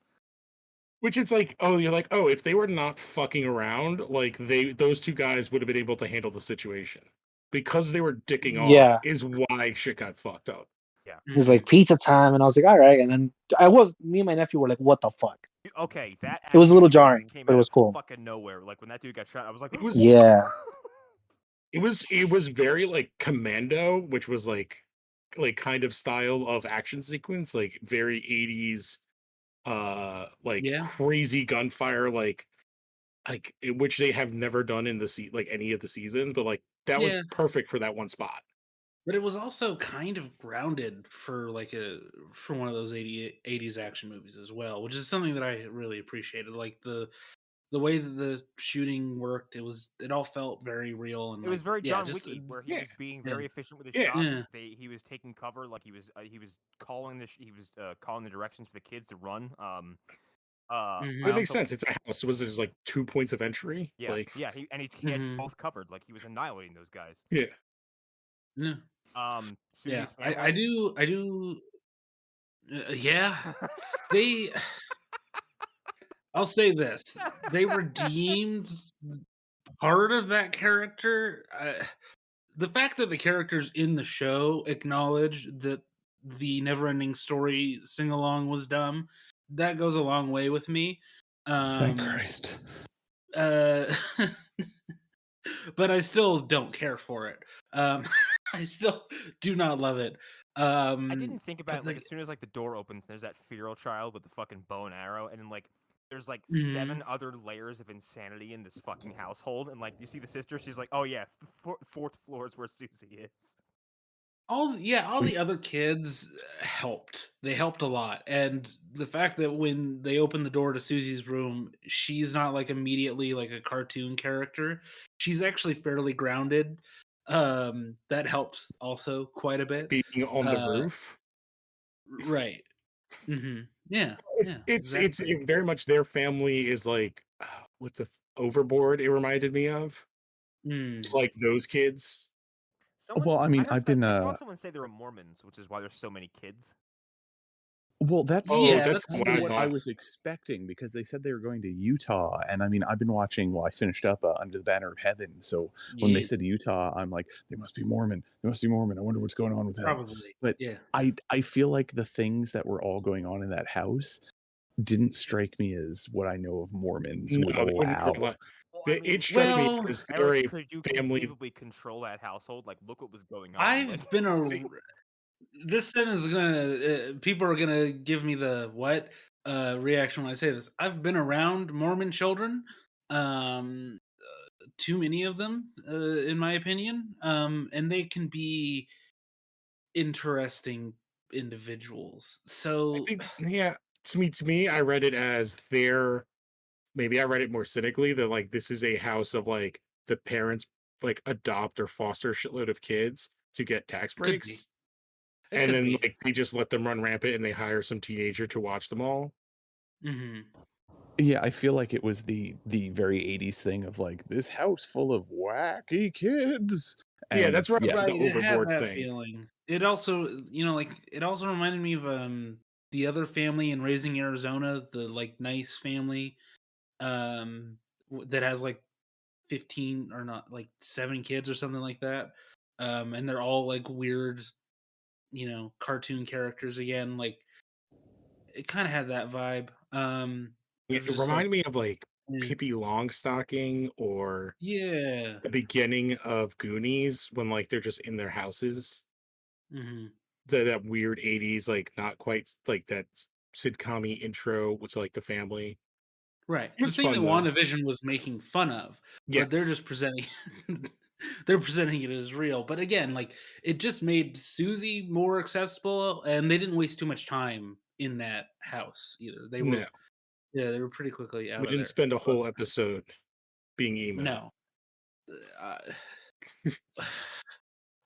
Which it's like, you're like, if they were not fucking around, like those 2 guys would have been able to handle the situation. Because they were dicking off is why shit got fucked up. Yeah. He's like, pizza time, and I was like, all right. And then me and my nephew were like, what the fuck? Okay, that it was a little jarring, but it was cool. Fucking nowhere. Like when that dude got shot, I was like, It was very like Commando, which was like kind of style of action sequence, like very 80s, crazy gunfire, like which they have never done in the any of the seasons, but like that was perfect for that one spot. But it was also kind of grounded for for one of those 80s action movies as well, which is something that I really appreciated. Like the way that the shooting worked, it all felt very real, and it was very John Wicky, where he was being very efficient with his shots. He was taking cover, like he was calling calling the directions for the kids to run. It makes sense. It's a house. So was there like 2 points of entry? Yeah, he had both covered. Like he was annihilating those guys. Yeah. Yeah. I do. Yeah. They. I'll say this: they redeemed part of that character. The fact that the characters in the show acknowledge that the Neverending Story sing-along was dumb, that goes a long way with me. Thank Christ. But I still don't care for it. I still do not love it. I didn't think about it as soon as the door opens, there's that feral child with the fucking bow and arrow, and then there's 7 other layers of insanity in this fucking household, and you see the sister, she's like, oh yeah, 4th floor is where Susie is. All the other kids helped. They helped a lot, and the fact that when they open the door to Susie's room, she's not immediately a cartoon character. She's actually fairly grounded. That helped also quite a bit. Being on the roof, right? Mm-hmm. Yeah, It's exactly. very much their family is like with the Overboard. It reminded me of like those kids. Well, I mean, I've been I saw someone say they were Mormons, which is why there's so many kids. Well, that's Yeah, that's kind what of I what I thought. was expecting because they said they were going to Utah, and I mean, I've been watching. Well, I finished up Under the Banner of Heaven, so when they yeah, said Utah, I'm like, they must be Mormon. They must be Mormon. I wonder what's going on with them. probably. But Yeah. I feel like the things that were all going on in that house didn't strike me as what I know of Mormons No, would they wouldn't allow. allow. Well, I It mean, struck me Well, as they're Eric, a could you family. conceivably control that household? Like, look what was going on. Like, I've been a. This sentence is gonna. People are gonna give me the what reaction when I say this. I've been around Mormon children. Too many of them, in my opinion. And they can be interesting individuals. I So think, yeah, to me, I read it as maybe I read it more cynically that like this is a house of like the parents like adopt or foster a shitload of kids to get tax could be. breaks. It And could then be. like they just let them run rampant and they hire some teenager to watch them all. Mm-hmm. Yeah, I feel like it was the very 80s thing of like this house full of wacky kids. Yeah, And that's right. yeah, The Right, it had Overboard that thing. feeling. It also, like it also reminded me of the other family in Raising Arizona, the like nice family that has like 15 or not like 7 kids or something like that. And they're all like weird, cartoon characters again. Like it kind of had that vibe. It Just like reminded me of like eh, Pippi Longstocking or yeah. the beginning of Goonies when like they're just in their houses. Hmm. That weird 80s, like not quite like that sitcom intro with like the family. Right. It The was thing that fun though. WandaVision was making fun of, but they're Yes. just presenting they're presenting it as real. But again, like it just made Susie more accessible and they didn't waste too much time in that house either. They No. were pretty quickly out We of didn't there. spend a But whole episode being emo. no. Uh,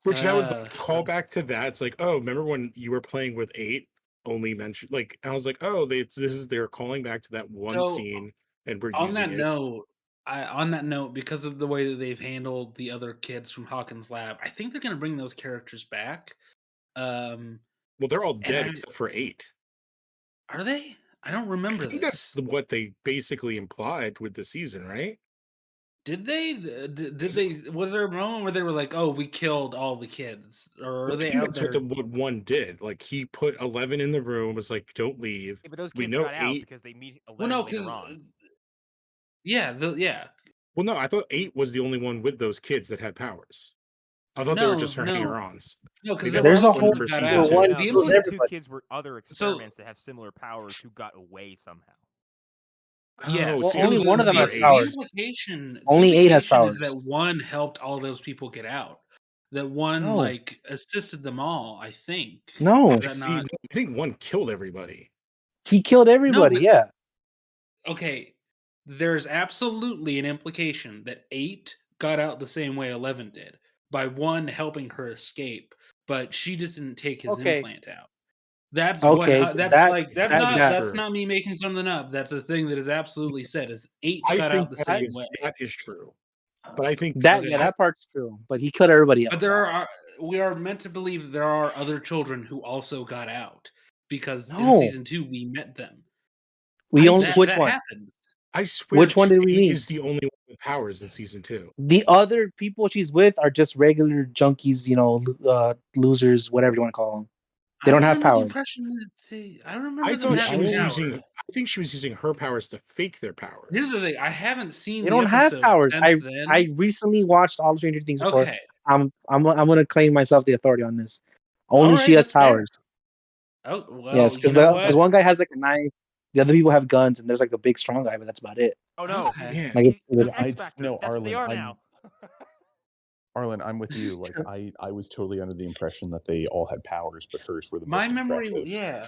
Which that was like uh, a callback to that. It's like, oh, remember when you were playing with 8? Only mentioned like I was like, oh, they're calling back to that one so scene and we're on using that it. note, because of the way that they've handled the other kids from Hawkins Lab, I think they're gonna bring those characters back. Um Well, they're all and dead except for 8. Are they? I don't I remember think this. that's what they basically implied with the season, right? Did they? Did they? Was there a moment where they were like, "Oh, we killed all the kids," or Well, are I they think out that's what there? what one did. Like he put 11 in the room, was like, "Don't leave." Yeah, but those We kids know got out 8. because they meet Well, 11 no, later because on. yeah. Well, no, I thought 8 was the only one with those kids that had powers. I thought they were just her No, hanger-ons. because Maybe there I'm were There's other a thinking kids whole that for got season for out. 2. one. No, The It was the other two everybody. kids were other so experiments that have similar powers who got away somehow. Oh, yes, Well, see, so I only was one looking of them for has the 8. powers. implication Only 8 has is that powers. one helped all those people get out. That one No, like assisted them all. I think is no, I that see. not? I think one killed everybody. he killed No, everybody. but Yeah. okay, there's absolutely an implication that 8 got out the same way 11 did by one helping her escape, but she just didn't take his Okay. implant out. That's Okay. that's like That is that's true. not me making something up. That's a thing that is absolutely said. Is 8 I got out think the same way. that is true. But I think Okay, that part's true, but he killed everybody but else. we are meant to believe there are other children who also got out because in No, season 2 we met them. we only That which one? happened. I swear Which one did we 8 meet? is the only one with powers in season 2. The other people she's with are just regular junkies, losers, whatever you want to call them. They I don't was have under the powers. impression that I remember I them thought she having was powers. I think she was using her powers to fake their powers. Here's the thing: I haven't seen They the don't have episode powers. since I then. recently watched all the Stranger Things before. Okay, I'm gonna claim myself the authority on this. all Only she right, has that's fair. powers. Oh well, Yes, you know because what? one guy has like a knife, the other people have guns, and there's like a big strong guy, but that's about it. Oh no, Okay. Yeah. Like he's yeah, X Factor. no, That's what they Arlen. are now. Arlen, I'm with you. Like I was totally under the impression that they all had powers, but hers were the My most memory, impressive. yeah,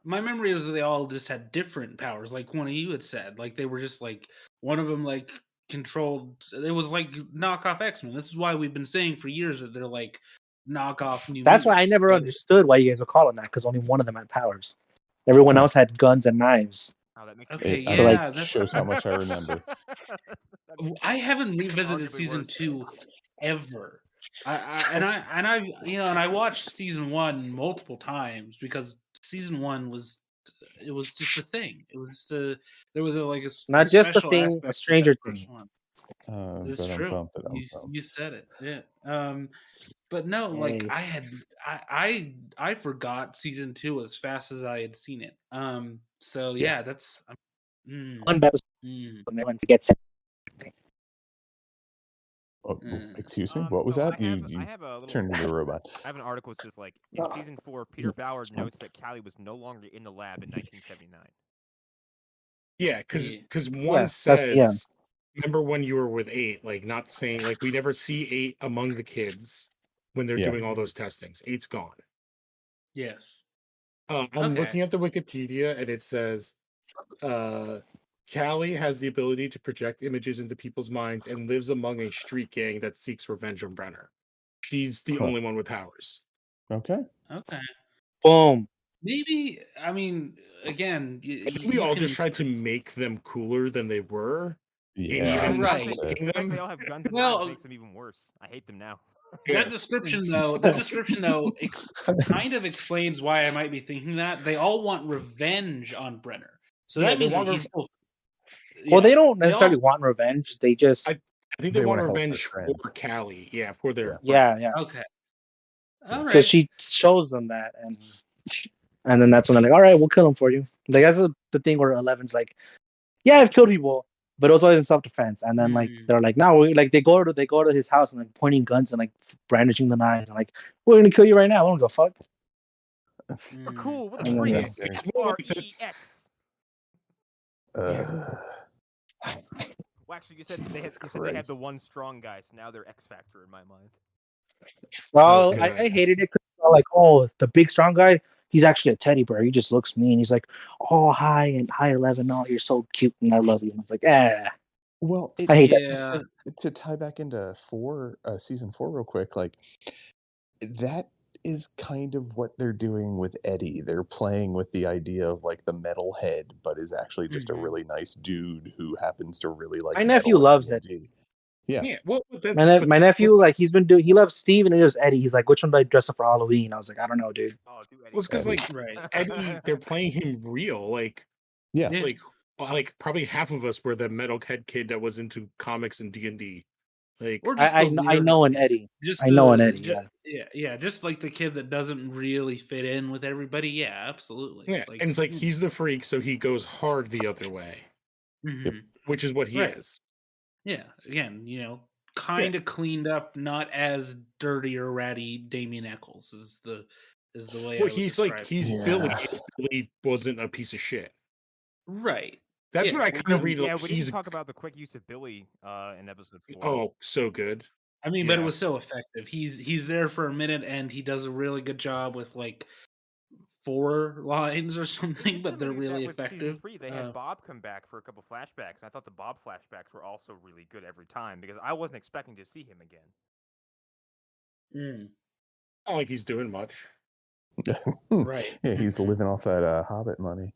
my memory is that they all just had different powers. Like one of you had said, like they were just like one of them like controlled. It was like knockoff X-Men. This is why we've been saying for years that they're like knockoff New that's why I Mutants. never But understood why you guys were calling that, because only one of them had powers. Everyone else had guns and knives. Oh, that makes Okay, It, So, like- yeah, that's. shows how much I remember. I haven't makes it revisited arguably season worse. 2 ever. I watched season 1 multiple times because season 1 was just a thing. It was just there was a Not just a special thing, aspect a to Stranger that first Thing. one. But It's I'm true. bumping. You said it. Yeah. But no, like Hey. I forgot season 2 as fast as I had seen it. So Yeah. yeah, that's One episode when they went to get sent. Oh, excuse me. What was so that? I You have a little. turned into a robot. I have an article that says like in season 4, Peter Ballard notes that Callie was no longer in the lab in 1979. Yeah, because one Yeah, says, remember when you were with 8, like not saying like we never see 8 among the kids when they're Yeah. doing all those testings. 8's gone. yes. I'm Okay. looking at the Wikipedia and it says Callie has the ability to project images into people's minds and lives among a street gang that seeks revenge on Brenner. She's the Huh. only one with powers. Okay. Okay. Boom. Maybe, I mean, again, I think we all just tried to make them cooler than they were. Yeah. even Right. that's it. The fact they all have guns and Well, knives makes them even worse. I hate them now. Yeah. That description, though, kind of explains why I might be thinking that. They all want revenge on Brenner. So Yeah, that they means that want he's still... Well, they don't They necessarily all- want revenge. They just I think they They want wanna help their revenge for friends. Callie. Yeah, for their yeah. Okay. All Because right. she shows them that, and then that's when they're like, all right, we'll kill him for you. Like that's the thing where 11's like, yeah, I've killed people, but it was always in self-defense. And then like they're like, no, like they go to his house and like pointing guns and like brandishing the knives and like, we're gonna kill you right now. I don't give a fuck. We're cool. We're the Mm. freaks. Yeah. It's more like that- REX. Well, actually, you said they had Jesus the one strong guy, so now they're X Factor in my mind. Well, Oh, I hated it because like, oh, the big strong guy, he's actually a teddy bear. He just looks mean. He's like, oh, hi 11. Oh, you're so cute and I love you. And it's like, Well, I hate that. to tie back into season 4 real quick, like that is kind of what they're doing with Eddie. They're playing with the idea of like the metalhead, but is actually just a really nice dude who happens to really like. My nephew metal loves and it. Yeah. Yeah. Well, My nephew, like he loves Steve and he loves Eddie. He's like, which one do I dress up for Halloween? I was like, I don't know, dude. Oh, dude, Eddie. Well, it's because like Right. Eddie, they're playing him real. Like, Yeah. like probably half of us were the metalhead kid that was into comics and D&D. Like, Or just I the know weird an Eddie. Just I know the- an Eddie. Yeah, just like the kid that doesn't really fit in with everybody. Yeah, absolutely. yeah, and it's like he's the freak, so he goes hard the other way, Mhm. which is what he Right. is. Yeah, again, kind of cleaned up, not as dirty or ratty. Damien Eccles is the way. Well, I would he's describe like he's Yeah. Billy. If Billy wasn't a piece of shit. right. That's Yeah, what I kind of read. Yeah, Like, we he's didn't talk about the quick use of Billy in episode 4. oh so good. I mean, but it Yeah. was so effective. He's there for a minute and he does a really good job with like 4 lines or something, but they're really With season effective. 3, they had Bob come back for a couple flashbacks. I thought the Bob flashbacks were also really good every time because I wasn't expecting to see him again. Not like he's doing much. Right. Yeah, he's living off that Hobbit money.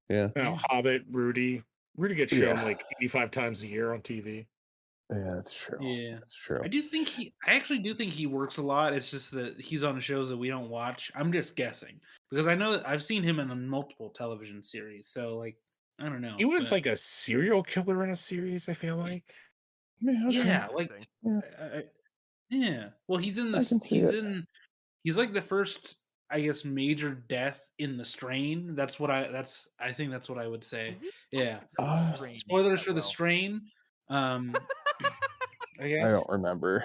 Yeah. Hobbit, Rudy gets shown Yeah. like 85 times a year on TV. Yeah, that's true. Yeah. That's true. I actually do think he works a lot. It's just that he's on shows that we don't watch. I'm just guessing because I know that I've seen him in multiple television series. So like, I don't know. He was like a serial killer in a series, I feel like. Yeah, okay. yeah, like Yeah. yeah. Well, he's in I this. can see He's it. in. He's like the first, I guess, major death in The Strain. I think that's what I would say. Is he? Yeah. Strain Spoilers that for The well. Strain. I guess. I don't remember.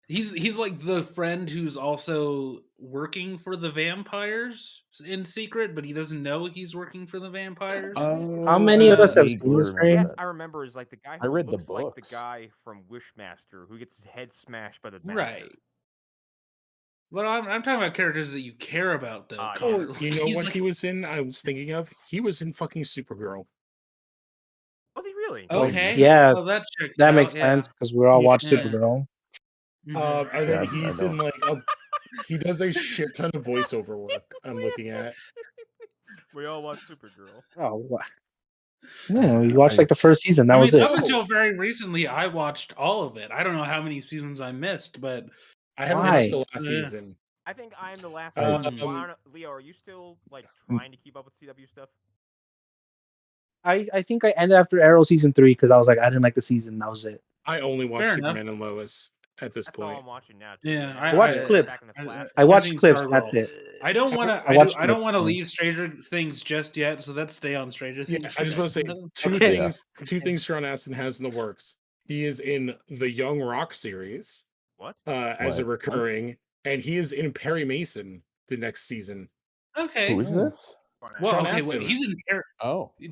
He's like the friend who's also working for the vampires in secret, but he doesn't know he's working for the vampires. How many of us have seen vaguely this remember game? Yes, that. I remember is like the guy I who read the looks like the books. guy from Wishmaster who gets his head smashed by the master. Right. But I'm talking about characters that you care about, though. Yeah. Connor. You know He's what like- he was in? I was thinking of. He was in fucking Supergirl. Was he really? Okay. Yeah, Well, that checks That out, makes yeah. sense because we all Yeah. watched Yeah. Supergirl. Mhm. And then I he's in like he does a shit ton of voiceover work. I'm looking at. We all watched Supergirl. Oh, what? No, you watched like the first season. That was it. Up until very recently, I watched all of it. I don't know how many seasons I missed, but I haven't watched the last season. I think I am the last one. Leo, are you still like trying to keep up with CW stuff? I think I ended after Arrow season 3 because I was like, I didn't like the season. That was it. I only watched Superman and Lois at this point. That's all I'm watching now. Too. Yeah, I watched clips. I watched clips. That's it. I don't want to. I don't want to leave Stranger Things just yet. So let's stay on Stranger Things. Yeah, I just want to say two things. Two things Sean Astin has in the works. He is in the Young Rock series. What? As a recurring, and he is in Perry Mason the next season. Okay. Who is this? Well, okay, wait, he's in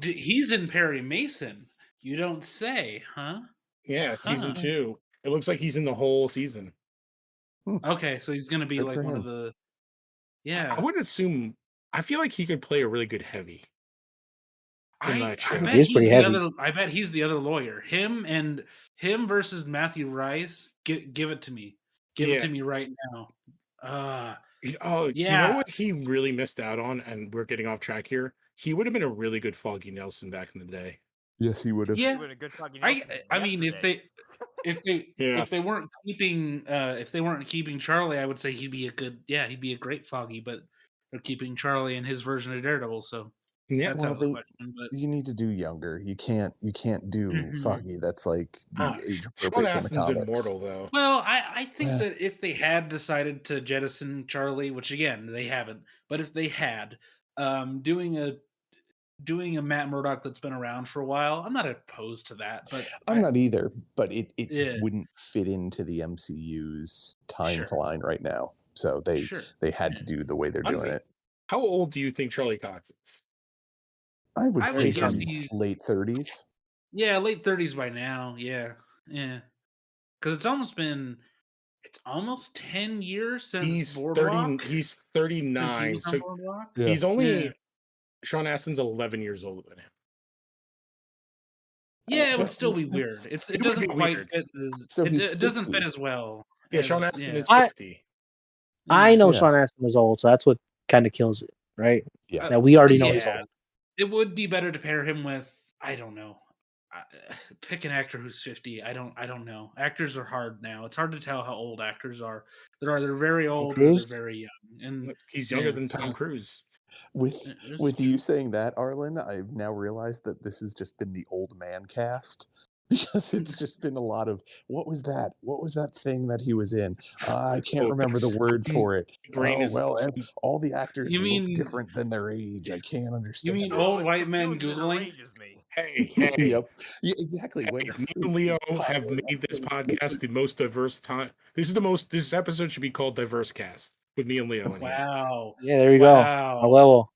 he's in Perry Mason. You don't say, huh? Yeah, season 2. It looks like he's in the whole season. Okay, so he's gonna be like one of the. Yeah, I would assume. I feel like he could play a really good heavy. I bet he's pretty heavy. I bet he's the other lawyer. Him versus Matthew Rice. Give it to me. Give it to me right now. You know what he really missed out on, and we're getting off track here. He would have been a really good Foggy Nelson back in the day. Yes, he would have. Yeah, a good Foggy Nelson I mean, if they weren't keeping Charlie, I would say he'd be a great Foggy. But they're keeping Charlie in his version of Daredevil, so yeah. Well, you need to do younger. You can't do Foggy. That's like the age appropriate from the comics. Immortal, though. Well, I think that if they had decided to jettison Charlie, which again they haven't, but if they had, doing a Matt Murdock that's been around for a while, I'm not opposed to that. But I'm not either. But it wouldn't fit into the MCU's timeline right now. So they had to do the way they're doing it. How old do you think Charlie Cox is? I would say he's late 30s. Yeah, late 30s by now. Yeah. Because it's almost 10 years since he's Boardwalk. He's 39. So he's only Sean Astin's 11 years older than him. Yeah, it would still be weird. It doesn't quite fit. It doesn't fit as well. Yeah, Sean Astin is 50. I know Sean Astin was old, so that's what kind of kills it, right? Yeah. That we already know he's old. It would be better to pair him with, I don't know, pick an actor who's 50. I don't know. Actors are hard now. It's hard to tell how old actors are. They're very old or they're very young. And he's younger than Tom Cruise. With you saying that, Arlen, I've now realized that this has just been the old man cast. Because it's just been a lot of what was that thing that he was in? I can't remember the word for it. All the actors look different than their age. I can't understand. You mean old white men Googling? Hey. Yep. Yeah, exactly. Me and Leo have made this podcast the most diverse time. This episode should be called Diverse Cast with me and Leo. Wow. Yeah, there you go. A level.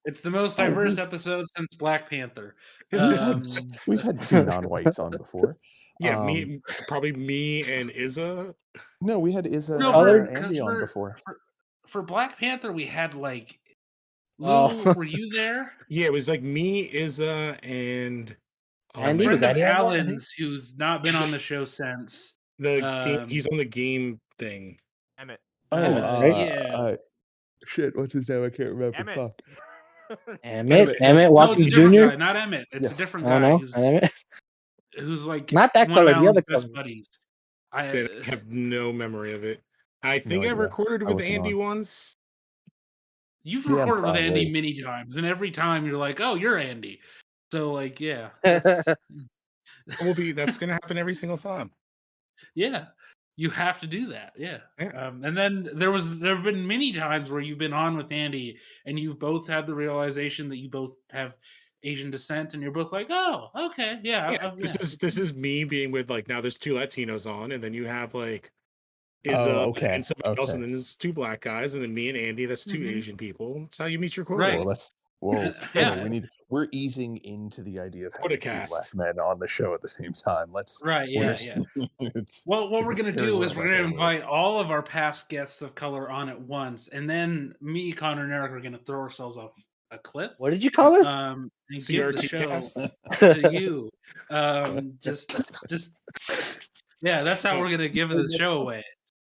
It's the most diverse episode since Black Panther. We've had 2 non-whites on before. Yeah, probably me and Izza. No, we had Izza and Andy on before. For Black Panther, we had like Lou. Were you there? Yeah, it was like me, Izza, and Andy was Alan's, who's not been on the show since. He's on the game thing. Emmett. Shit, what's his name? I can't remember. Emmett. Fuck. Emmett Watkins Jr. Not Emmett. It's a different guy. Who's like not that color. The other best buddies. I have no memory of it. I think I recorded with Andy once. You've recorded with Andy many times, and every time you're like, "Oh, you're Andy." So, like, yeah, that's gonna happen every single time. Yeah, you have to do that. Yeah. And then there have been many times where you've been on with Andy, and you've both had the realization that you both have Asian descent, and you're both like, "Oh, okay, yeah." This is me being with like now there's 2 Latinos on, and then you have like and somebody else, and then there's 2 black guys, and then me and Andy. That's 2 Asian people. That's how you meet your quota. Right. We're easing into the idea of having 2 black men on the show at the same time. Well, what we're gonna do is we're gonna invite all of our past guests of color on at once, and then me, Connor, and Eric are gonna throw ourselves off a cliff. What did you call us? And give the show to you. Yeah, that's how we're gonna give the show away.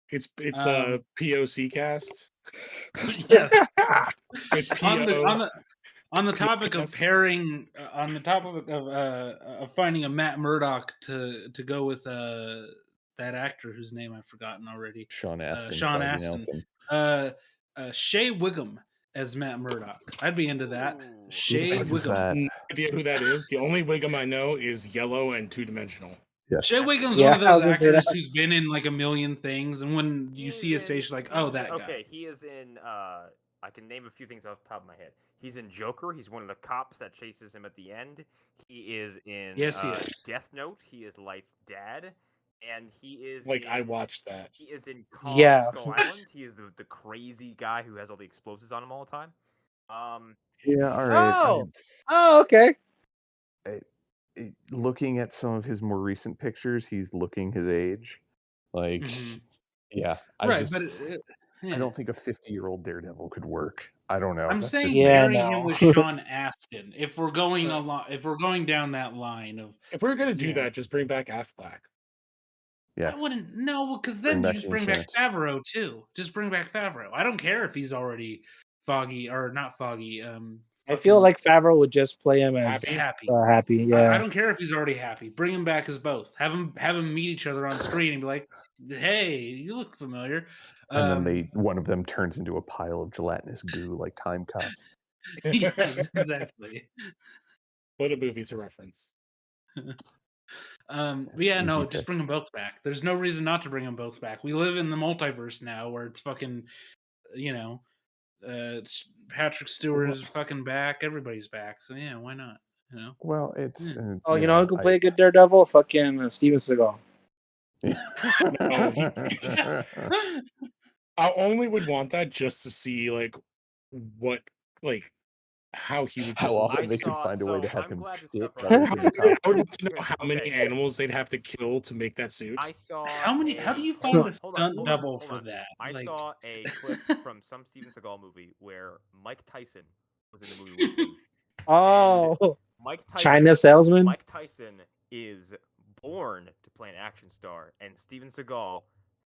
It's POC cast. Yes. It's PO. On the topic of Yes. pairing, on the topic of finding a Matt Murdock to go with that actor whose name I've forgotten already, Sean Astin, Sean Spidey Astin, Nelson. Shea Wiggum as Matt Murdock. I'd be into that. Ooh. Shea Who the fuck is Wiggum. that? No idea who that is. The only Wiggum I know is yellow and two-dimensional. Yes. Shea Wiggum's Yeah, one of I was those gonna say actors that. who's been in like a million things, and when you see his face, you're like, oh, that guy. Okay, he is in. I can name a few things off the top of my head. He's in Joker. He's one of the cops that chases him at the end. He is in Yes, he is. Death Note. He is Light's dad, and he is I watched that. He is in Kong Yeah. Skull Island. He is the crazy guy who has all the explosives on him all the time. Yeah, all right. Oh, okay. Looking at some of his more recent pictures, he's looking his age. Like, yeah, I don't think a 50-year-old Daredevil could work. I don't know. I'm That's saying just marrying him with Sean Astin. If we're going if we're going down that line of, if we're gonna do that, just bring back Affleck. Yeah, I wouldn't because then you just bring back Favreau too. Just bring back Favreau. I don't care if he's already foggy or not foggy. I feel like Favreau would just play him as happy. Happy, yeah. I don't care if he's already happy. Bring him back as both. Have him meet each other on screen and be like, "Hey, you look familiar." And then one of them turns into a pile of gelatinous goo like Time Cop. Yes, exactly. What a movie to reference. Just bring them both back. There's no reason not to bring them both back. We live in the multiverse now where it's fucking, it's Patrick Stewart is fucking back. Everybody's back. So yeah, why not? Well, it's who can play a good Daredevil? Fucking Steven Seagal. I only would want that just to see how he would. How often they could find a way to have him sit. I would like to know how many animals they'd have to kill to make that suit. I saw. How do you find a stunt double for that? I saw a clip from some Steven Seagal movie where Mike Tyson was in the movie with him. Oh, Mike Tyson, China salesman. Mike Tyson is born to play an action star, and Steven Seagal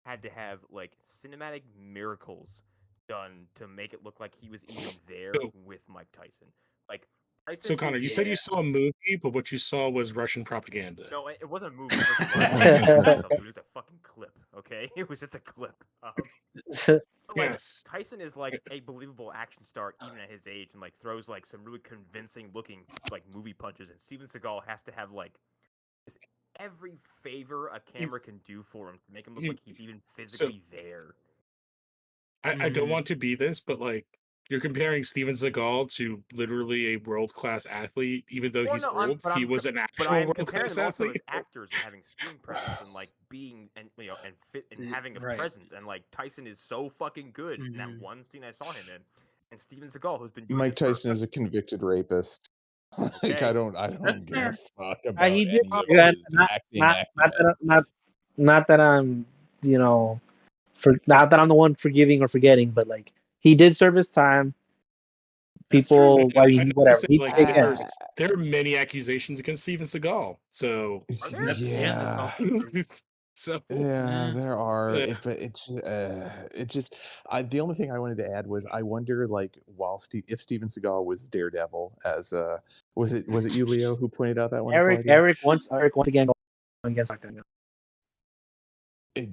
had to have like cinematic miracles done to make it look like he was even there with Mike Tyson. Like Tyson. So Connor, you said you saw a movie, but what you saw was Russian propaganda. No, it wasn't a movie. It was a fucking clip. Okay, it was just a clip. Yes. Tyson is like a believable action star even at his age, and like throws like some really convincing looking like movie punches. And Steven Seagal has to have like every favor a camera can do for him to make him look like he's even physically there. I don't want to be this, but like you're comparing Steven Seagal to literally a world-class athlete, even though he's old. He was an actual world-class athlete. Actors and having screen presence and like being and fit and having a presence, and like Tyson is so fucking good in that one scene I saw him in. And Steven Seagal, who's been Mike Tyson is a convicted rapist. Like I don't give a fuck about he did not that I'm not that I'm the one forgiving or forgetting, but like he did serve his time. People, whatever. There are many accusations against Steven Seagal, so yeah. So yeah, there are. But it just. The only thing I wanted to add was I wonder, like, if Steven Seagal was Daredevil, as was it you, Leo, who pointed out that one? Eric once again going against Mike Tyson.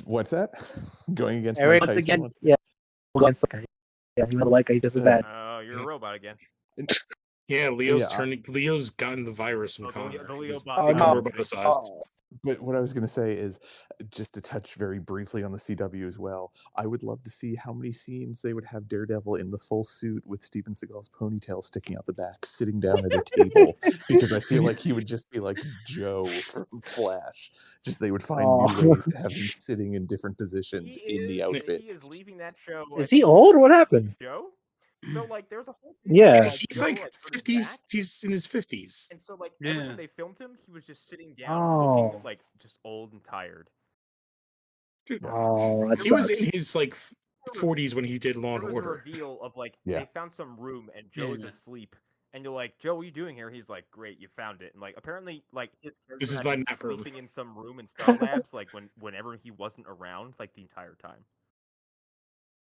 What's that? Going against Eric Mike Tyson? Again, yeah, against he was like he's just as bad. Oh, you're a robot again. Yeah, Leo's gotten the virus from Connor. But what I was going to say is, just to touch very briefly on the CW as well, I would love to see how many scenes they would have Daredevil in the full suit with Steven Seagal's ponytail sticking out the back, sitting down at a table, because I feel like he would just be like Joe from Flash. Just they would find new ways to have him sitting in different positions in the outfit. He is leaving that show. Is he old? What happened? Joe? So like there's a whole he's like 50s. He's in his 50s. And so like every time they filmed him, he was just sitting down looking like just old and tired. Dude, he was in his like 40s when he did Law and Order. There was a reveal of like they found some room and Joe's asleep, and you're like, Joe, what are you doing here? He's like, great, you found it. And like apparently like his this is my nap sleeping in some room in Star Labs like whenever he wasn't around like the entire time.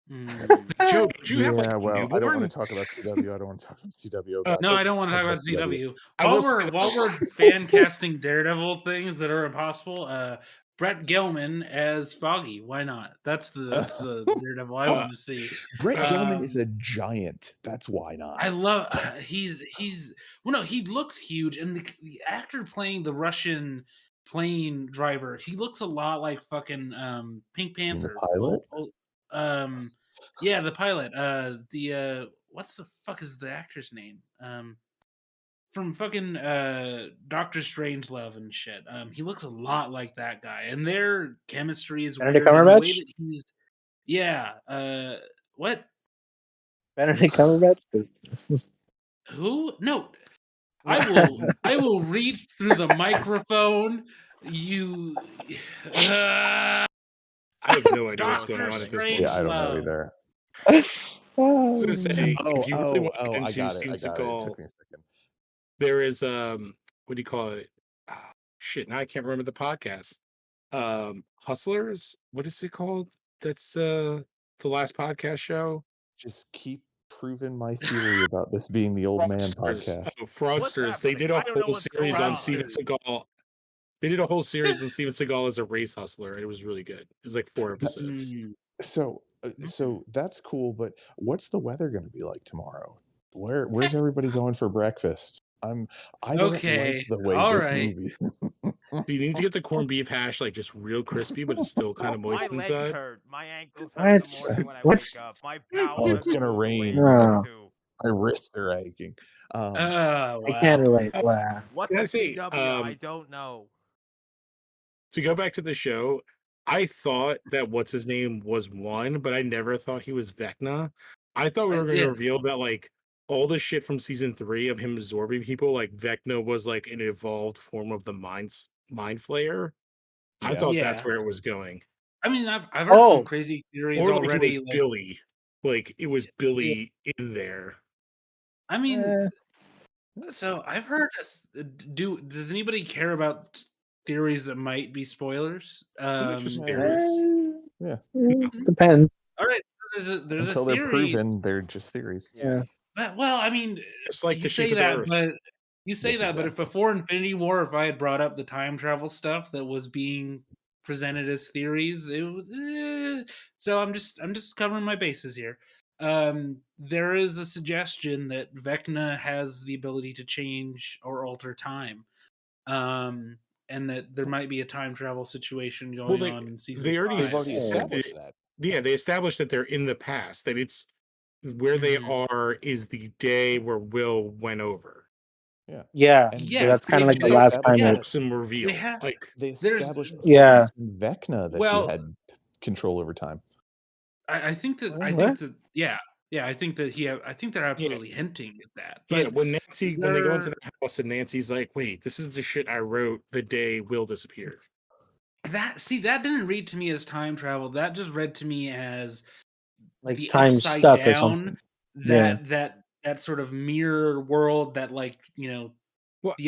Joe, did you have like well, I don't newborn? want to talk about CW. I don't want to talk about CW. No, I don't want to talk about CW. I will While say we're fan casting Daredevil things that are impossible, Brett Gelman as Foggy. Why not? That's the Daredevil I want to see. Brett Gelman is a giant. That's why not. I love he's well, no, he looks huge, and the actor playing the Russian plane driver, he looks a lot like fucking Pink Panther. The pilot? Yeah, the pilot. What's the fuck is the actor's name? From fucking Doctor Strangelove and shit. He looks a lot like that guy, and their chemistry is Benedict weird. Cumberbatch? The way that he's, yeah. What? Benedict Cumberbatch? Who? No. I will reach through the microphone. You. I have no idea what's going on at this point. Yeah, I don't know either. I was gonna say, if you really want to get I into got Steven it. It Seagal, took me a second. there is what do you call it? Shit, now I can't remember the podcast. Hustlers, what is it called? That's the last podcast show. Just keep proving my theory about this being the old man podcast. Oh, Fraudsters. They did a whole series on Steven Seagal. They did a whole series on Steven Seagal as a race hustler, and it was really good. It was like 4 episodes. So that's cool, but what's the weather going to be like tomorrow? Where's everybody going for breakfast? I don't like the way this movie. You need to get the corned beef hash like just real crispy, but it's still kind of moist my inside. Legs hurt. My ankles hurt in the morning when I wake up. My it's gonna rain. No. My wrists are aching. I can't relate. Wow. What's CW? I don't know. To go back to the show, I thought that what's his name was one, but I never thought he was Vecna. I thought we were going to reveal that like all the shit from season 3 of him absorbing people, like Vecna was like an evolved form of the mind flayer. Yeah. I thought that's where it was going. I mean, I've heard some crazy theories or already. It was Billy, like it was Billy in there. I mean, so I've heard. Does anybody care about theories that might be spoilers? Just theories. Yeah, depends. All right, so there's until a they're proven, they're just theories. Yeah. Well, I mean, it's like you say that, but but if before Infinity War, if I had brought up the time travel stuff that was being presented as theories, it was so I'm just covering my bases here. There is a suggestion that Vecna has the ability to change or alter time, and that there might be a time travel situation going on in season 5. They've already established that. Yeah, they established that they're in the past. That it's where they are is the day where Will went over. Yeah. That's kind of like the last time. Some reveal. They established Vecna that he had control over time. I think that they're absolutely hinting at that. But when they go into the house and Nancy's like, "Wait, this is the shit I wrote the day Will disappeared." That didn't read to me as time travel. That just read to me as like the time upside stuck down, or something. That sort of mirror world that, like, the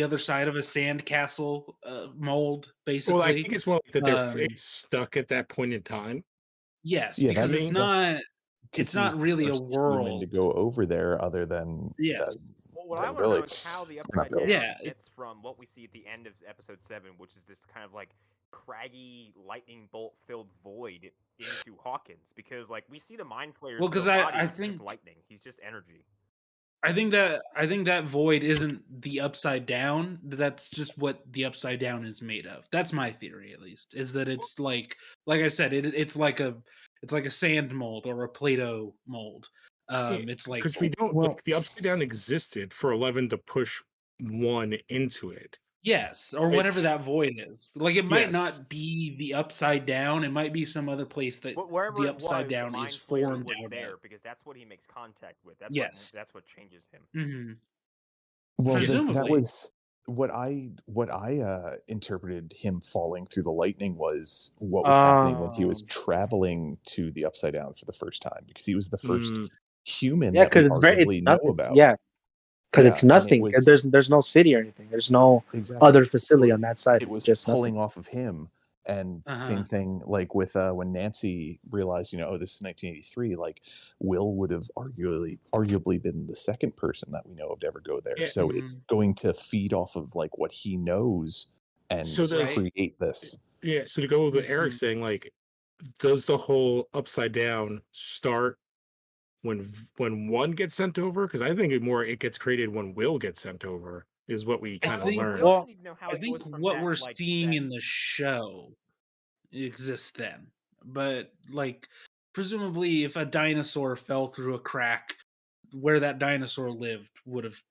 other side of a sandcastle mold, basically. Well, I think it's more like that it's stuck at that point in time. Yes, because it's not really a world to go over there other than what I want to know is how the upside down gets from what we see at the end of episode 7, which is this kind of like craggy lightning bolt filled void into Hawkins, because like we see the mind flayers. Well, because I think just lightning, he's just energy. I think that void isn't the upside down. That's just what the upside down is made of. That's my theory, at least, is that it's like I said, it's like a sand mold or a Play-Doh mold. It's like, because we don't the upside down existed for 11 to push 1 into it. Yes, or whatever that void is. Like, it might not be the upside down. It might be some other place that the upside down is formed out there, because that's what he makes contact with. That's what changes him. Mm-hmm. Well, that was what I interpreted him falling through the lightning was what was happening when he was traveling to the upside down for the first time, because he was the first human that we arguably know about. Yeah. Because it's nothing. There's no city or anything. There's no other facility on that side. It was just pulling nothing. off of him, And same thing like with when Nancy realized, oh, this is 1983. Like Will would have arguably been the second person that we know of to ever go there. So it's going to feed off of like what he knows and create this. Yeah. So to go with what Eric's saying, like, does the whole Upside Down start when one gets sent over? Because I think it gets created when Will gets sent over. Is what we kind of learn. Well, I think what we're seeing in the show exists then, but like presumably, if a dinosaur fell through a crack, where that dinosaur lived would have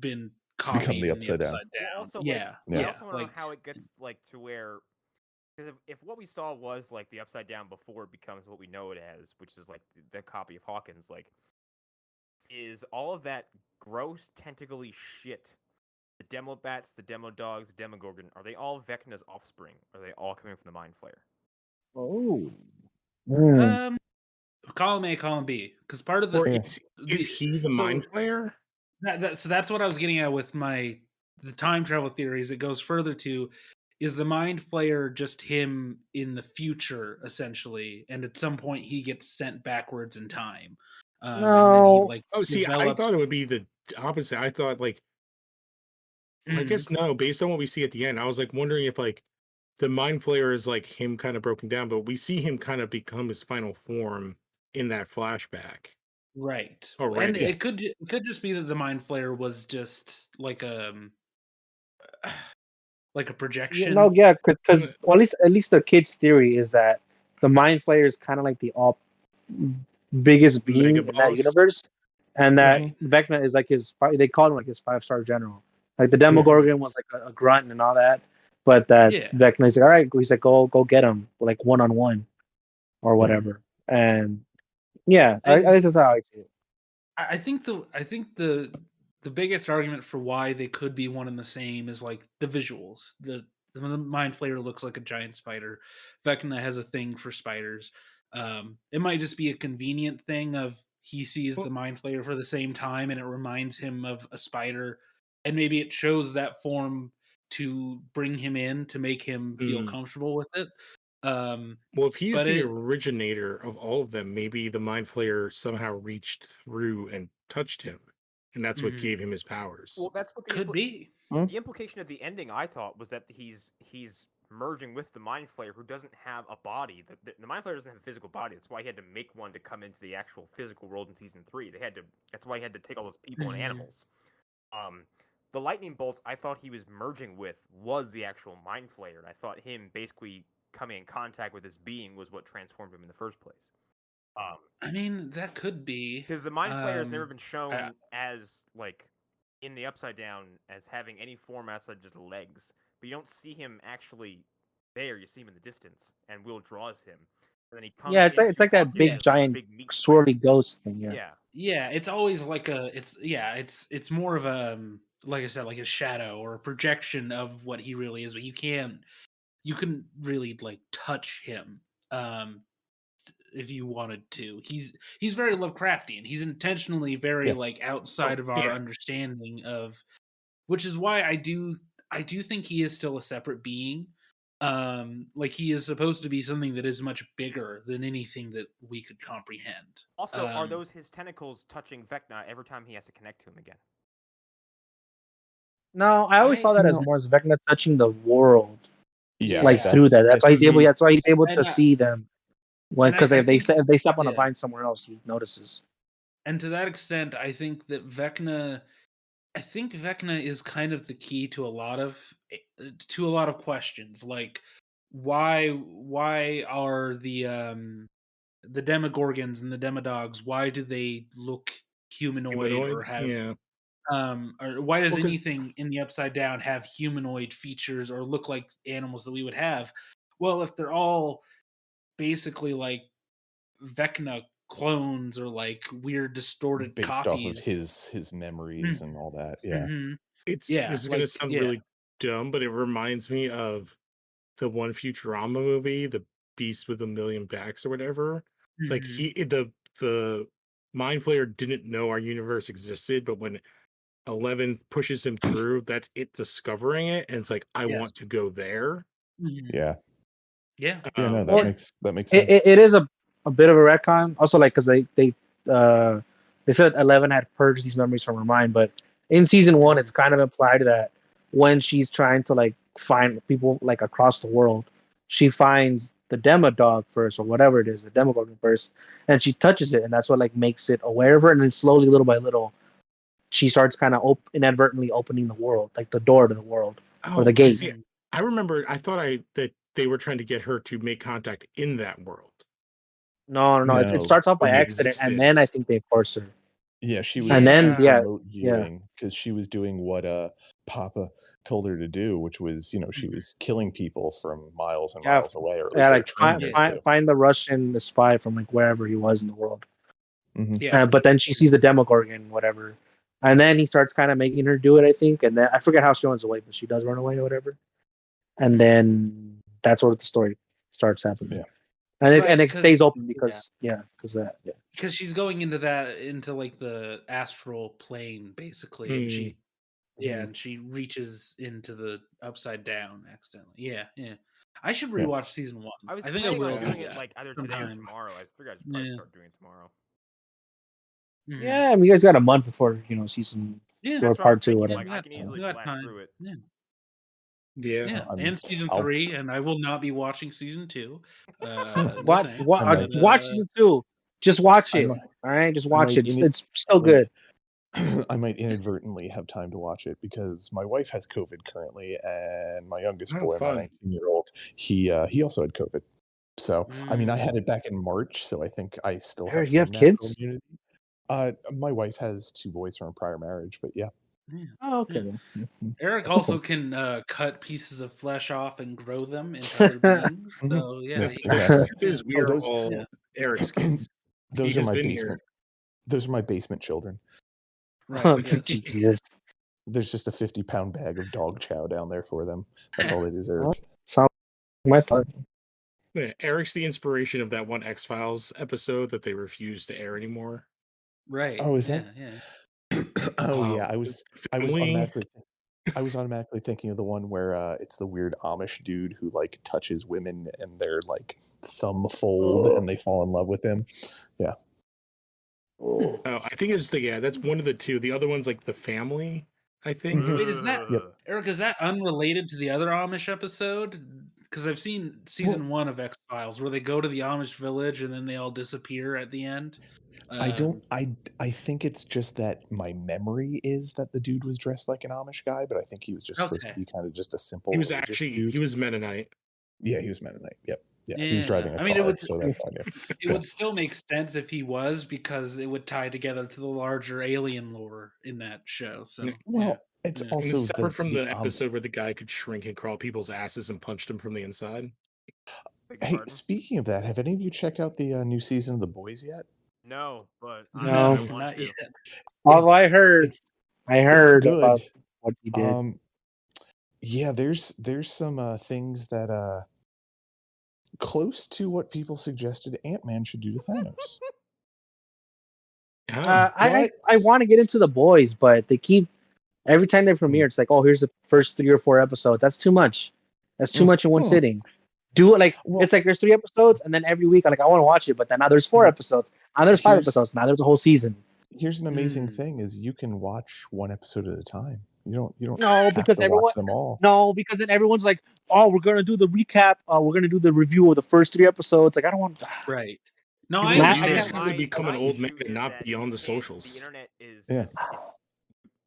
been copied the Upside Down. Also, yeah. I also want to know how it gets like to where, because if what we saw was like the Upside Down before it becomes what we know it as, which is like the copy of Hawkins, like, is all of that gross tentacly shit, the Demo Bats, the Demo Dogs, the Demogorgon, are they all Vecna's offspring? Are they all coming from the Mind Flayer? Oh. Column A, column B, because part of the is he the Mind Flayer? So that's what I was getting at with the time travel theories. It goes further to, is the Mind Flayer just him in the future essentially, and at some point he gets sent backwards in time? No. And then he, I thought it would be the opposite. I thought I guess no. Based on what we see at the end, I was like wondering if like the Mind Flayer is like him kind of broken down, but we see him kind of become his final form in that flashback. Right. Already. And it could just be that the Mind Flayer was just like a projection. No, yeah, because well, at least the kid's theory is that the Mind Flayer is kind of like the biggest being in that universe, and that Vecna is like they call him like his 5-star general. Like the Demogorgon was like a grunt and all that, but that Vecna is like, all right, he's like, go get him like 1-on-1 or whatever. And yeah, I guess that's how I see it. I think the biggest argument for why they could be one and the same is like the visuals. The Mind Flayer looks like a giant spider. Vecna has a thing for spiders. It might just be a convenient thing of he sees the Mind Flayer for the same time and it reminds him of a spider, and maybe it shows that form to bring him in to make him feel comfortable with it. Well, if he's the originator of all of them, maybe the Mind Flayer somehow reached through and touched him, and that's what gave him his powers. Well, that's what could be. The implication of the ending, I thought, was that he's merging with the Mind Flayer, who doesn't have a body. The Mind Flayer doesn't have a physical body. That's why he had to make one to come into the actual physical world in season 3. That's why he had to take all those people and animals. The lightning bolts I thought he was merging with was the actual Mind Flayer, and I thought him basically coming in contact with this being was what transformed him in the first place. I mean, that could be, because the Mind Flayer has never been shown as like in the Upside Down as having any form outside just legs, but you don't see him actually there. You see him in the distance, and Will draws him. And then he comes. Yeah, it's like that big giant swirly ghost thing. Yeah. It's always like it's more of a, like I said, like a shadow or a projection of what he really is, but you can really like touch him if you wanted to. He's very Lovecraftian. He's intentionally very like outside of our understanding of, which is why I do think he is still a separate being. Like he is supposed to be something that is much bigger than anything that we could comprehend. Also, are those his tentacles touching Vecna every time he has to connect to him again? No, I always saw that as more as Vecna touching the world. Yeah, like through that. That's why he's able. That's why he's able to see them. Because if they step on a vine somewhere else, he notices. And to that extent, I think that Vecna is kind of the key to a lot of questions, like why are the Demogorgons and the Demodogs, why do they look humanoid? Or have or why does anything in the Upside Down have humanoid features or look like animals that we would have? Well, if they're all basically like Vecna clones or like weird distorted based copies off of his memories and all that. This is gonna sound really dumb, but it reminds me of the one Futurama movie, The Beast with a Million Backs or whatever. It's like the Mind Flayer didn't know our universe existed, but when 11 pushes him through, that's it discovering it, and it's like, I want to go there. Yeah. Yeah. Yeah, no, Well, that makes sense. it is a bit of a retcon. Also, like because they said Eleven had purged these memories from her mind, but in season one, it's kind of implied that when she's trying to like find people like across the world, she finds the Demodog first or whatever it is, the Demogorgon first, and she touches it, and that's what like makes it aware of her, and then slowly, little by little, she starts kind of inadvertently opening the world, like the door to the world or the I gate. see. I remember. I thought that they were trying to get her to make contact in that world. No. It starts off by accident, and then I think they force her. Yeah, she was. And then remote viewing because she was doing what Papa told her to do, which was she was killing people from miles and miles away, or at least like find the Russian spy from like wherever he was in the world. Mm-hmm. Yeah, but then she sees the Demogorgon, whatever, and then he starts kind of making her do it. I think, and then I forget how she runs away, but she does run away or whatever. And then that's where the story starts happening. Yeah. And it stays open because because she's going into like the astral plane basically, and she and she reaches into the upside down accidentally. Yeah. I should rewatch season 1. I think I will doing it like either today or tomorrow. I figured I'd probably start doing it tomorrow. Yeah, I mean, you guys got a month before season or part 2, whatever. Like, I can easily blast through it. Yeah. And season 3, and I will not be watching season 2. Watch season 2. Just watch it. All right, just watch it. It's still good. I might inadvertently have time to watch it because my wife has COVID currently, and my youngest boy, my 19-year-old, he also had COVID. So I mean, I had it back in March, so I think I still have. You have kids? Immunity. My wife has 2 boys from a prior marriage, but yeah. Oh, okay. Eric also can cut pieces of flesh off and grow them into other beings. So we are all Eric's kids. Those are my basement. Those are my basement children. Right. Jesus. There's just a 50-pound bag of dog chow down there for them. That's all they deserve. Sounds my style. Yeah, Eric's the inspiration of that one X-Files episode that they refused to air anymore. Right. Oh, is that? Yeah. Oh yeah, I was automatically thinking of the one where it's the weird Amish dude who like touches women and their like thumb fold and they fall in love with him. Yeah. Oh, I think it's that's one of the 2. The other one's like The Family, I think. Wait, is that Eric? Is that unrelated to the other Amish episode? Because I've seen season 1 of X-Files where they go to the Amish village and then they all disappear at the end. I think it's just that my memory is that the dude was dressed like an Amish guy, but I think he was just supposed to be kind of just a simple. He was he was Mennonite. Yeah, he was Mennonite. Yep. Yeah, he was driving a car, so that's on you. It would still make sense if he was, because it would tie together to the larger alien lore in that show. So it's also separate from the episode where the guy could shrink and crawl people's asses and punched them from the inside. Hey, speaking of that, have any of you checked out the new season of The Boys yet? No, but no, not yet. Although I heard about what he did. Yeah, there's some things that close to what people suggested Ant-Man should do to Thanos. I want to get into The Boys, but they keep every time they premiere, it's like, oh, here's the first 3 or 4 episodes. That's too much. That's too much in one sitting. Do it like it's like there's 3 episodes, and then every week I'm like, I want to watch it, but then now there's 4 episodes. Now there's 5 episodes. Now there's a whole season. Here's an amazing thing: is you can watch 1 episode at a time. You don't. No, because watch them all. No, because then everyone's like, oh, we're gonna do the recap. We're gonna do the review of the first 3 episodes. Like, I don't want. Right. No, I have to become an old man and not be on the socials. The internet is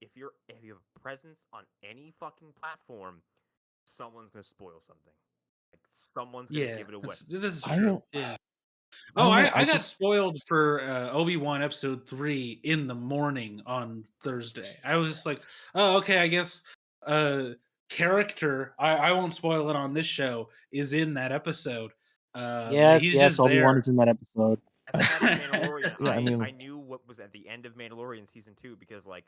if you have a presence on any fucking platform, someone's gonna spoil something. Like someone's gonna give it away. This is true. I got spoiled for Obi-Wan episode 3 in the morning on Thursday. I was just like, oh, okay, I guess character, I won't spoil it on this show, is in that episode. Yes, Obi-Wan is in that episode. Mandalorian. I knew what was at the end of Mandalorian season 2 because like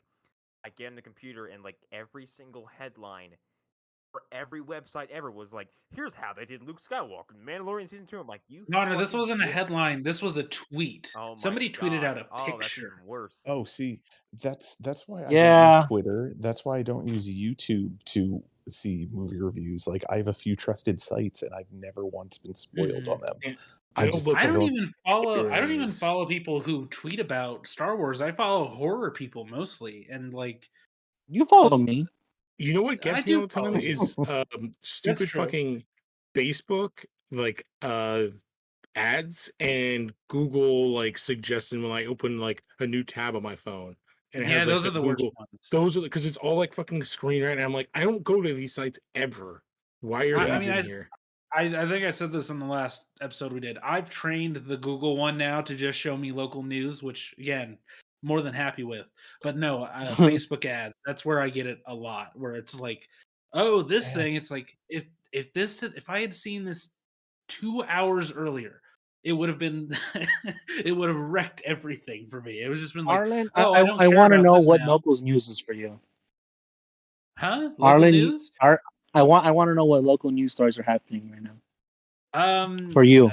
I get on the computer and like every single headline for every website ever was like, here's how they did Luke Skywalker in Mandalorian season 2. I'm like, No, this wasn't a headline. This was a tweet. Somebody tweeted out a picture. That's even worse. Oh, see, that's why I don't use Twitter. That's why I don't use YouTube to see movie reviews. Like I have a few trusted sites, and I've never once been spoiled on them. I don't even follow people who tweet about Star Wars. I follow horror people mostly, and like you follow me. You know what gets me all the time is stupid fucking Facebook like ads and Google like suggesting when I open like a new tab on my phone. And it has, those like, are the worst ones. Those are because it's all like fucking screen right now. I'm like, I don't go to these sites ever. Why are these in here? I think I said this in the last episode we did. I've trained the Google one now to just show me local news, which again, more than happy with. But no, Facebook ads, that's where I get it a lot, where it's like, oh, this thing, it's like if I had seen this 2 hours earlier, it would have been it would have wrecked everything for me. It was just been like, Arlen, I want to know what local news is for you. Huh? Local Arlen, news? I want to know what local news stories are happening right now. For you.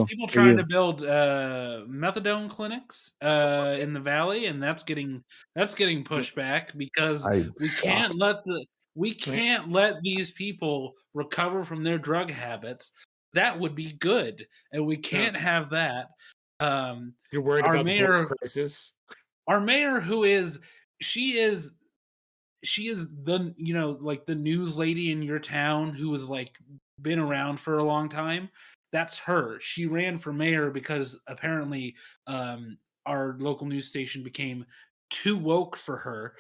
People trying to build methadone clinics in the valley, and that's getting pushed back because we can't let these people recover from their drug habits. That would be good, and we can't have that. You're worried about the border crisis? Our mayor, she is the like the news lady in your town who has like been around for a long time. That's her. She ran for mayor because apparently our local news station became too woke for her,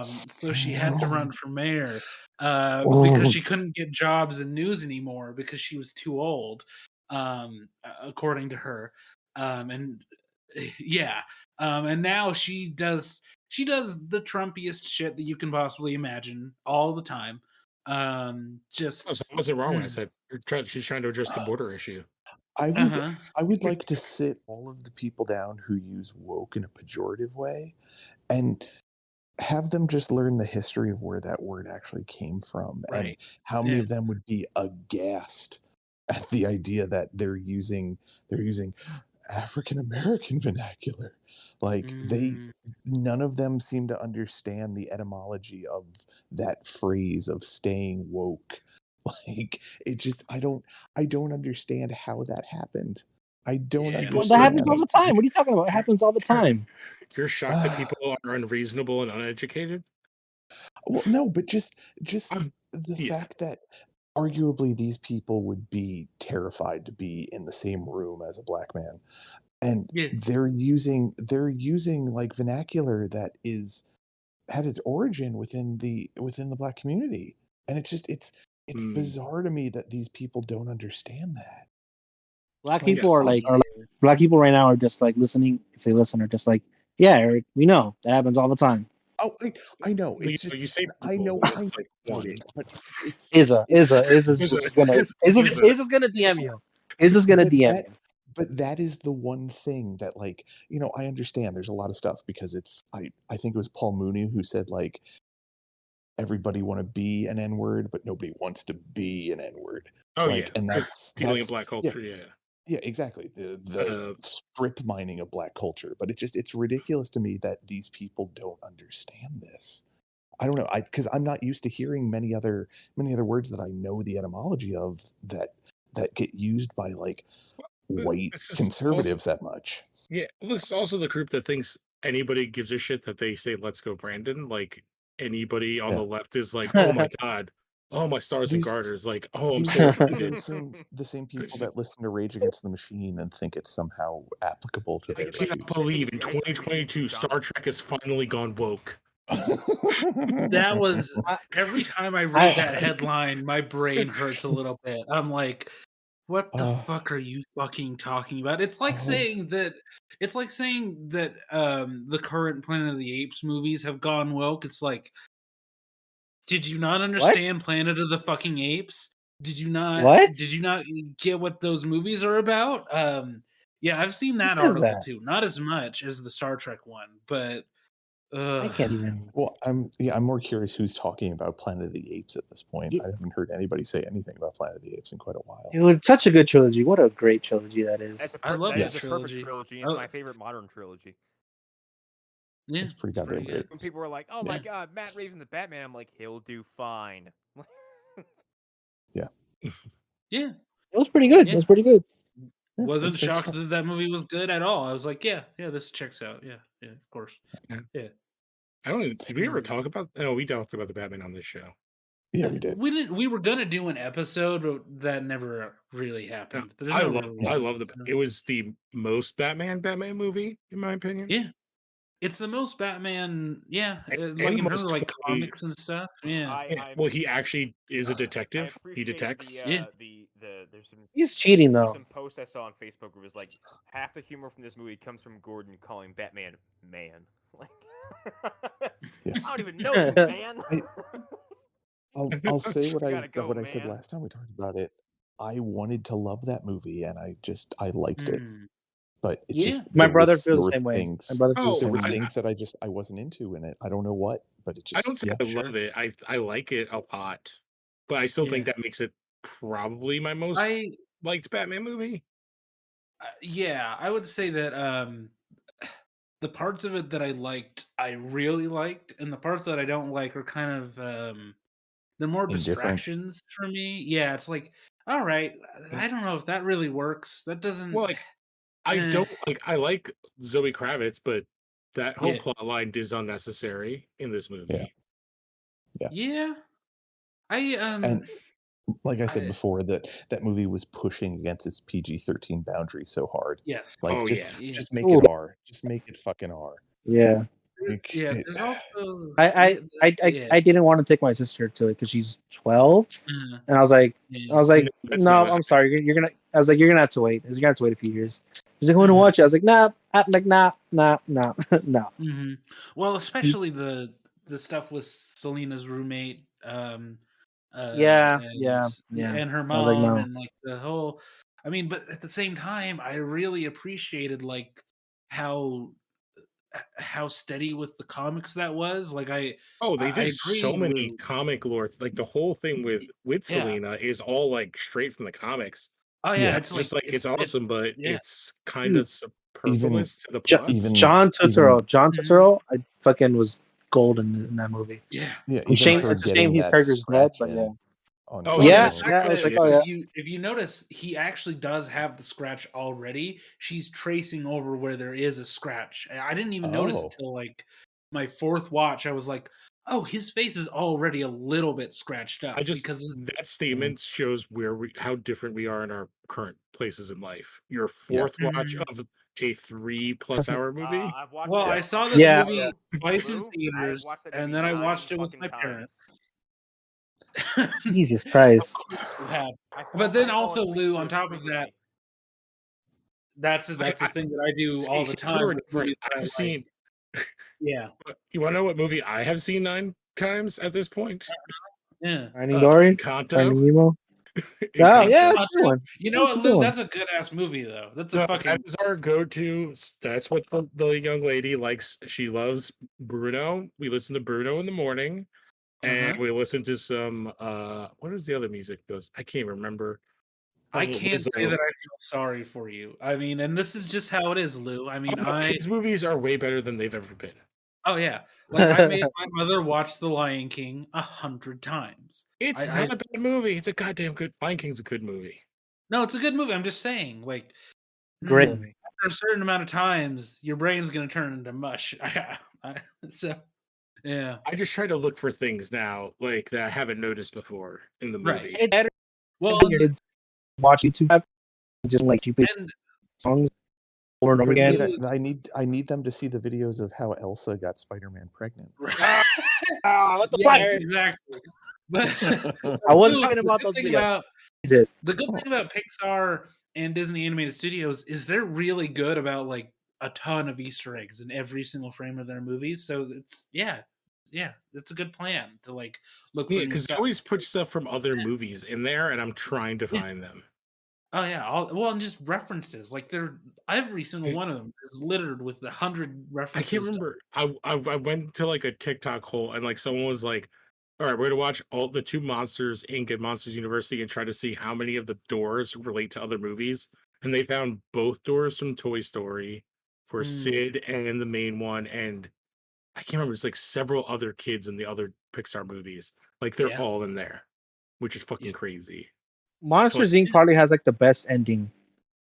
so she had to run for mayor because she couldn't get jobs in news anymore because she was too old, according to her. And now she does the Trumpiest shit that you can possibly imagine all the time. I wasn't wrong when I said she's trying to address the border issue. I would like to sit all of the people down who use woke in a pejorative way and have them just learn the history of where that word actually came from, and how many of them would be aghast at the idea that they're using African American vernacular. Like none of them seem to understand the etymology of that phrase of staying woke. Like it just I don't understand how that happened. I don't understand. Well, that happens all the time. What are you talking about? It happens all the time. You're shocked that people are unreasonable and uneducated? Well, no, but just the fact that arguably these people would be terrified to be in the same room as a black man, and they're using like vernacular that had its origin within the black community, and it's bizarre to me that these people don't understand that. Black people black people right now are just like listening. If they listen, are just like, yeah, Eric, we know that happens all the time. Oh, I know. It's just you say I know. But it's Izza's gonna DM you. Izza's gonna DM you. But that is the one thing that, like, I understand there's a lot of stuff because I think it was Paul Mooney who said, like, everybody want to be an N-word, but nobody wants to be an N-word. Oh, like, and that's stealing black culture, Yeah, exactly. The strip mining of black culture. But it's ridiculous to me that these people don't understand this. I don't know. Because I'm not used to hearing many other words that I know the etymology of that get used by like white conservatives that much. Yeah, this is also the group that thinks anybody gives a shit that they say "Let's go, Brandon." Like anybody on the left is like, "Oh my god." Oh, my stars and garters! Like, oh, I'm so the same people that listen to Rage Against the Machine and think it's somehow applicable to their issues. I can't believe in 2022 Star Trek has finally gone woke. That was every time I read that headline, my brain hurts a little bit. I'm like, what the fuck are you fucking talking about? It's like saying that the current Planet of the Apes movies have gone woke. It's like, did you not understand Planet of the fucking Apes? Did you not? What? Did you not get what those movies are about? Yeah, I've seen that article too. Not as much as the Star Trek one, but I can't even. Well, I'm more curious who's talking about Planet of the Apes at this point. I haven't heard anybody say anything about Planet of the Apes in quite a while. It was such a good trilogy. What a great trilogy that is. I love that. It's a perfect trilogy. It's my favorite modern trilogy. Yeah, it's pretty goddamn great. When people were like, "Oh my god, Matt Reeves in the Batman," I'm like, "He'll do fine." Yeah. Yeah. It was pretty good. Yeah. It was pretty good. Yeah, Wasn't that's great shocked stuff. that that movie was good at all. I was like, yeah, this checks out. Yeah, of course. Yeah. Yeah. I don't even, did we ever talk about? No, we talked about the Batman on this show. Yeah, we did. We didn't. We were gonna do an episode, but that never really No, happened. I love the. It was the most Batman movie in my opinion. Yeah, it's the most Batman. Yeah, And like in the terms of most like 20 comics and stuff. Yeah, well, he actually is a I detective. He appreciate detects. Yeah. There's some He's cheating there's though. some posts I saw on Facebook where it was like half the humor from this movie comes from Gordon calling Batman man. Like Yes. I don't even know you, man. I'll say what Gotta go, I said man. last time we talked about it. I wanted to love that movie, and I liked it. But it Yeah. just My there brother was- feels there the were same way. My things- brother feels the There same were way. things that I wasn't into in it. I don't know what, but it I just don't say I love it. I like it a lot, but I still think Yeah. that makes it probably my most liked Batman movie. Yeah, I would say that the parts of it that I liked, I really liked, and the parts that I don't like are kind of they're more Indifferent. distractions for me. Yeah, it's like, all right, I don't know if that really works. That doesn't. Well, like I don't like. I like Zoe Kravitz, but that whole Yeah. plot line is unnecessary in this movie. Yeah, I And like I said I- before, that movie was pushing against its PG-13 boundary so hard. yeah, Like Oh, just yeah. just make Ooh. it R. Just make it fucking R. Yeah. Like, Yeah, it- there's also I didn't want to take my sister to it because she's 12, and I was like, No, that's no, not I'm sorry, you're gonna. I was like, you're gonna have to wait. You're gonna have to wait a few years. She's like, I want to watch it. I was like, nah. I'm like, nah. No. hmm Well, especially the stuff with Selena's roommate, Yeah. and her I was like, mom, no. and like the whole. I mean, but at the same time, I really appreciated like how steady with the comics that was. Like they I did so agree many with- comic lore. Like the whole thing with Yeah. Selena is all like straight from the comics. Oh yeah, Yeah. it's Just like like it's awesome, but yeah. it's kind of superfluous to the plot. even- John Turturro. John Mhm. Turturro. I fucking was golden in that movie. Yeah. Yeah, It's a even shame. her It's a shame getting his that character's dead, scratch but yeah. in on Oh, Gal yeah, Gadot. yeah, I was like, if oh, yeah. if you notice, he actually does have the scratch already. She's tracing over where there is a scratch. I didn't even notice Oh. until like my fourth watch. I was like, oh, his face is already a little bit scratched up. because that statement shows how different we are in our current places in life. Your fourth watch of a 3+ hour movie. I've watched well, it. I saw this Yeah. movie twice in Lou, I've theaters, watched that and movie then I 9 watched it with fucking my times. parents. Jesus Christ. But then I fall also, asleep Lou, to on it top of that, frequently. that's the thing that I do all the time. We're with different. movies that I I've like. seen. Yeah, You want to know what movie I have seen 9 times at this point? yeah. Finding Dory. Encanto. Finding Nemo. Oh Encanto. yeah, that's a good one. You know That's what, a good Lou? one. That's a good ass movie, though. That's a So fucking. that is our go-to. That's what the young lady likes. She loves Bruno. We listen to Bruno in the morning, and we listen to some. What is the other music goes? I can't remember. I can't say that I feel sorry for you. I mean, and this is just how it is, Lou. I mean, his movies are way better than they've ever been. Oh yeah, like I made my mother watch The Lion King 100 times. It's not a bad movie. It's a goddamn good. Lion King's a good movie. No, it's a good movie. I'm just saying, like, Great movie. after a certain amount of times, your brain's gonna turn into mush. So, yeah. I just try to look for things now, like that I haven't noticed before in the Right. movie. It's better Well, when your kids watch YouTube. Just like stupid and songs over and over But again. wait, I need them to see the videos of how Elsa got Spider-Man pregnant. What the yeah, fuck? exactly. But I wasn't Lou, talking about the those good thing videos. about- Jesus. The good thing about Pixar and Disney Animated Studios is they're really good about like a ton of Easter eggs in every single frame of their movies. So it's it's a good plan to like look for Yeah, new because they stuff. always put stuff from other movies in there, and I'm trying to find them. Oh yeah, and just references. Like they're every single one of them is littered with 100 I references. can't remember. I went to like a TikTok hole, and like someone was like, "All right, we're gonna watch all the 2 Monsters Inc. and Monsters University and try to see how many of the doors relate to other movies." And they found both doors from Toy Story for Sid and the main one, and I can't remember. It's like several other kids in the other Pixar movies. Like they're all in there. which is fucking crazy. Monsters Inc. probably has like the best ending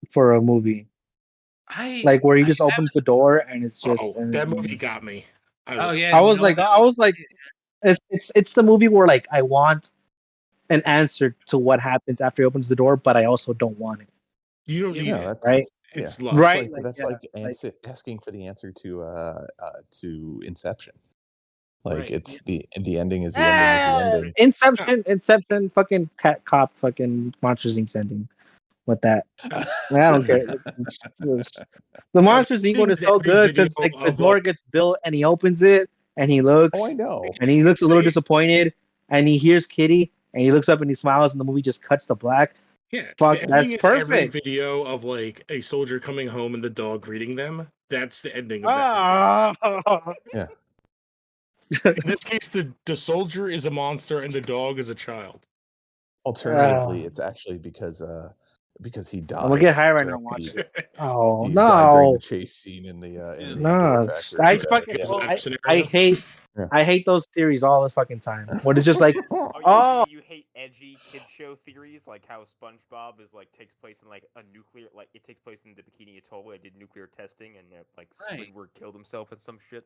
for a movie. Like where he just opens the door and it's just that movie got me. I was like, it's the movie where like I want an answer to what happens after he opens the door, but I also don't want it. You don't need it, that's right? It's yeah. love. Right. Like, That's like asking for the answer to Inception. Like it's the ending is the ending is the ending. Inception, fucking cat cop, fucking Monsters Inc. ending with that. I don't care. The Monsters Inc. one is so good because like the door gets built and he opens it and he looks. Oh, I know. And he looks a little disappointed and he hears Kitty and he looks up and he smiles and the movie just cuts to black. Yeah, fuck, that's perfect. Every video of like a soldier coming home and the dog greeting them. That's the ending of that movie. Yeah. In this case, the soldier is a monster and the dog is a child. Alternatively, it's actually because he died. I'm gonna get high right now and watch it. Oh he no! Died during the chase scene in the I hate those theories all the fucking time. What is just like you hate edgy kid show theories like how SpongeBob is like takes place in like a nuclear it takes place in the Bikini Atoll where they did nuclear testing and like Squidward killed himself and some shit.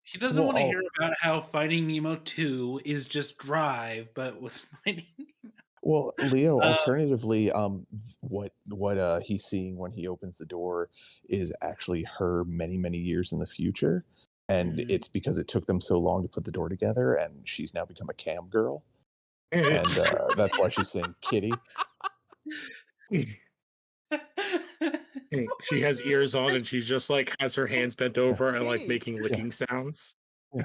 He doesn't want to hear about how Finding Nemo 2 is just Drive, but with Finding Nemo. Well, Leo, alternatively, what he's seeing when he opens the door is actually her many, many years in the future. And it's because it took them so long to put the door together, and she's now become a cam girl. And that's why she's saying kitty. She has ears on and she's just like has her hands bent over and like making licking sounds. Yeah,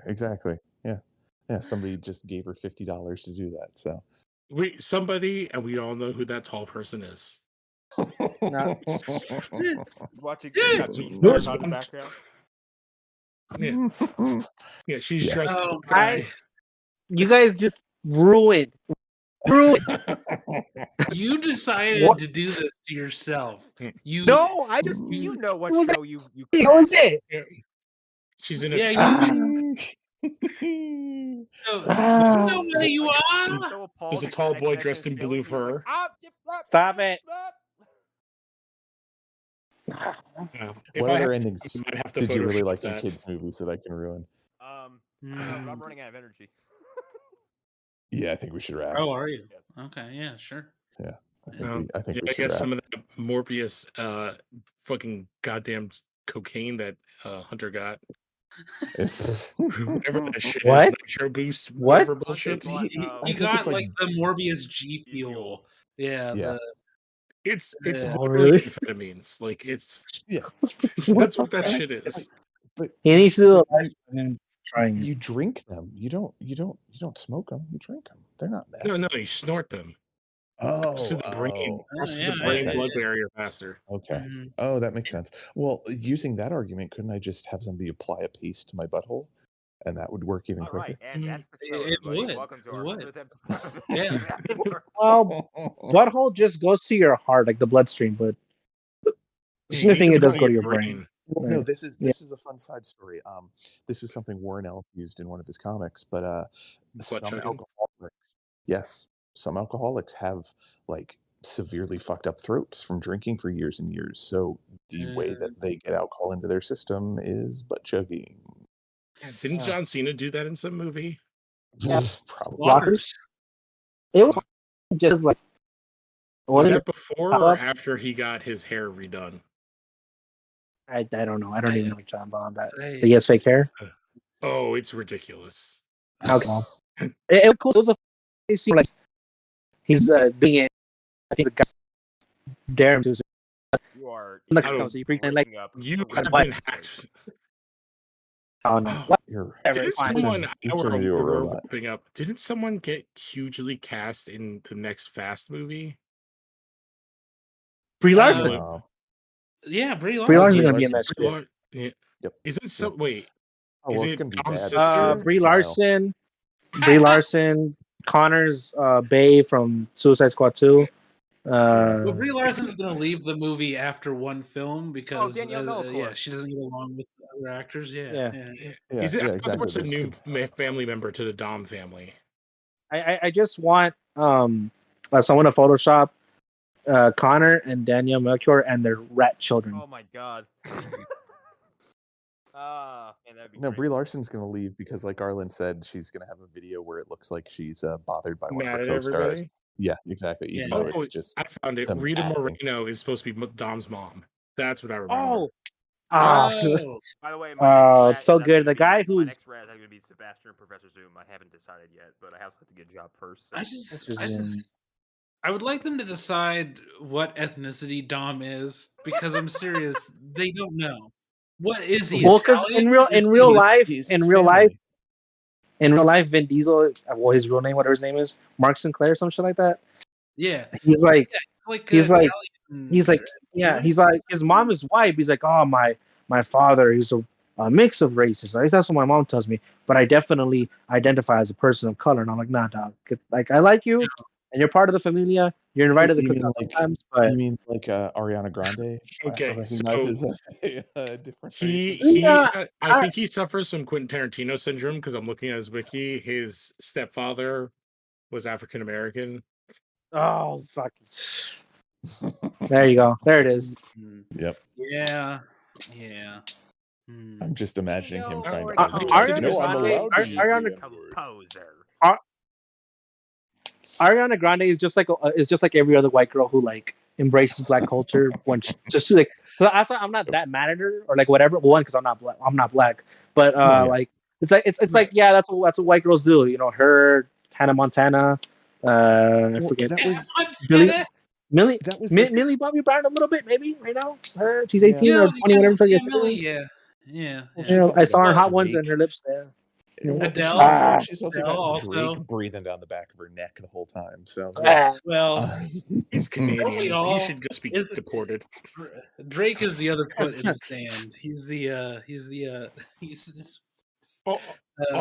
exactly. Yeah. Somebody just gave her $50 to do that. So somebody, and we all know who that tall person is. Watching in the background. Yeah, she's dressed. You guys just ruined. You decided to do this to yourself. You know what show you What was it? Yeah. She's in a you know where you are. There's a tall boy dressed in blue fur. Stop it. What other endings did you really like in kids' movies that I can ruin? I'm running out of energy. Yeah, I think we should wrap. Oh, are you? Okay, yeah, sure. Yeah, I think we should guess wrap. some of the Morbius fucking goddamn cocaine that Hunter got. Whatever that shit what? Is, Nitro Boost, what? whatever bullshit. He got like the Morbius G Fuel. Yeah. It's really amphetamines. Like it's that's what that shit is. But he needs to you drink them. You don't smoke them. You drink them. They're not meth. No, you snort them. To the brain. The brain blood barrier faster. Okay. Oh, that makes sense. Well, using that argument, couldn't I just have somebody apply a paste to my butthole? And that would work even quicker. Right, and that's the show, it would. Welcome to our 100th episode. Yeah. Well, butthole just goes to your heart, like the bloodstream, but sniffing it does go to your brain. Well, no, this is a fun side story. This was something Warren Ellis used in one of his comics, but some alcoholics have like severely fucked up throats from drinking for years and years. So the way that they get alcohol into their system is butt chugging. Didn't John Cena do that in some movie? Yeah. Probably. It was just like. Was that before or after he got his hair redone? I don't know. I don't even know John Bond that. He has fake hair. Oh, it's ridiculous. Okay. It was cool. It was a scene like he's doing it. I think the guy dare him to. You are. So you pretend like you have been hacked. Oh no! Didn't someone get hugely cast in the next Fast movie? Brie Larson. Yeah, Brie Larson. Brie Larson's gonna be in that shit. Yeah. Yep. Is it so? Wait. Oh, well, it's gonna be bad. Brie Larson. Brie Larson. Connor's Bay from Suicide Squad 2. Well, Brie Larson's going to leave the movie after one film because she doesn't get along with the other actors. Is it exactly. What's a new family member to the Dom family? I just want someone to Photoshop Connor and Danielle Melchior and their rat children. Oh my god. Man, that'd be No, great. Brie Larson's gonna leave because, like Arlen said, she's gonna have a video where it looks like she's bothered by one of Mad her at co-stars. everybody? Yeah, exactly. Even Yeah. though it's just I found it. them Rita acting. Moreno is supposed to be Dom's mom. That's what I remember. Oh, By the way, my next so rat is good. The gonna guy be, my who's next rat is going to be Sebastian and Professor Zoom. I haven't decided yet, but I also have to get a job first. So. I would like them to decide what ethnicity Dom is, because I'm serious, they don't know. What is he? Well, because in real life, Vin Diesel, well, his real name, whatever his name is, Mark Sinclair, some shit like that. Yeah, he's like, his mom is white. He's like, oh, my father, he's a mix of races. At least that's what my mom tells me. But I definitely identify as a person of color. And I'm like, nah, dog. Like, I like you, and you're part of the familia. You're invited to the cookout sometimes. But you mean like Ariana Grande? Okay, recognizes as a different. I think he suffers from Quentin Tarantino syndrome because I'm looking at his wiki. His stepfather was African American. Oh, fuck. There you go. There it is. Yep. Yeah. I'm just imagining him trying to. Ariana Grande is just like every other white girl who like embraces black culture when just like. So I'm not that mad at her or like whatever. One, because I'm not black. But like it's like yeah, that's what white girls do. You know, her, Hannah Montana. I forget. That was Millie Bobby Brown a little bit maybe right now. She's 18 or 20 whatever. Yeah. I saw her Hot Ones and her lips there. Adele. She's also got Drake breathing down the back of her neck the whole time. So he's Canadian. He should just be deported. Drake is the other foot in the sand. All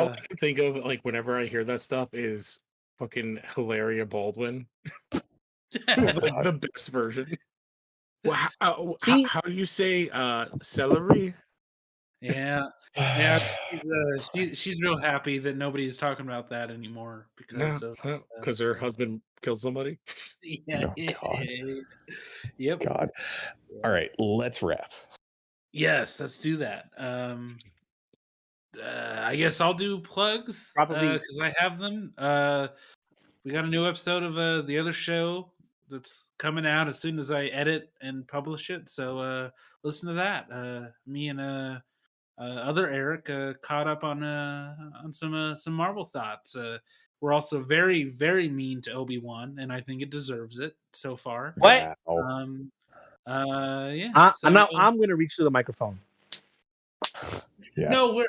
I can think of, like, whenever I hear that stuff is fucking Hilaria Baldwin. It's like the best version. Well, how do you say celery? Yeah, she's real happy that nobody's talking about that anymore because her husband killed somebody. Yeah. God. Yep. God. All right, let's wrap. Yes, let's do that. I guess I'll do plugs probably because I have them. We got a new episode of the other show that's coming out as soon as I edit and publish it. So listen to that. Me and other Eric caught up on some Marvel thoughts. We're also very, very mean to Obi-Wan, and I think it deserves it so far. What? Yeah. I'm gonna reach to the microphone. Yeah. No, we're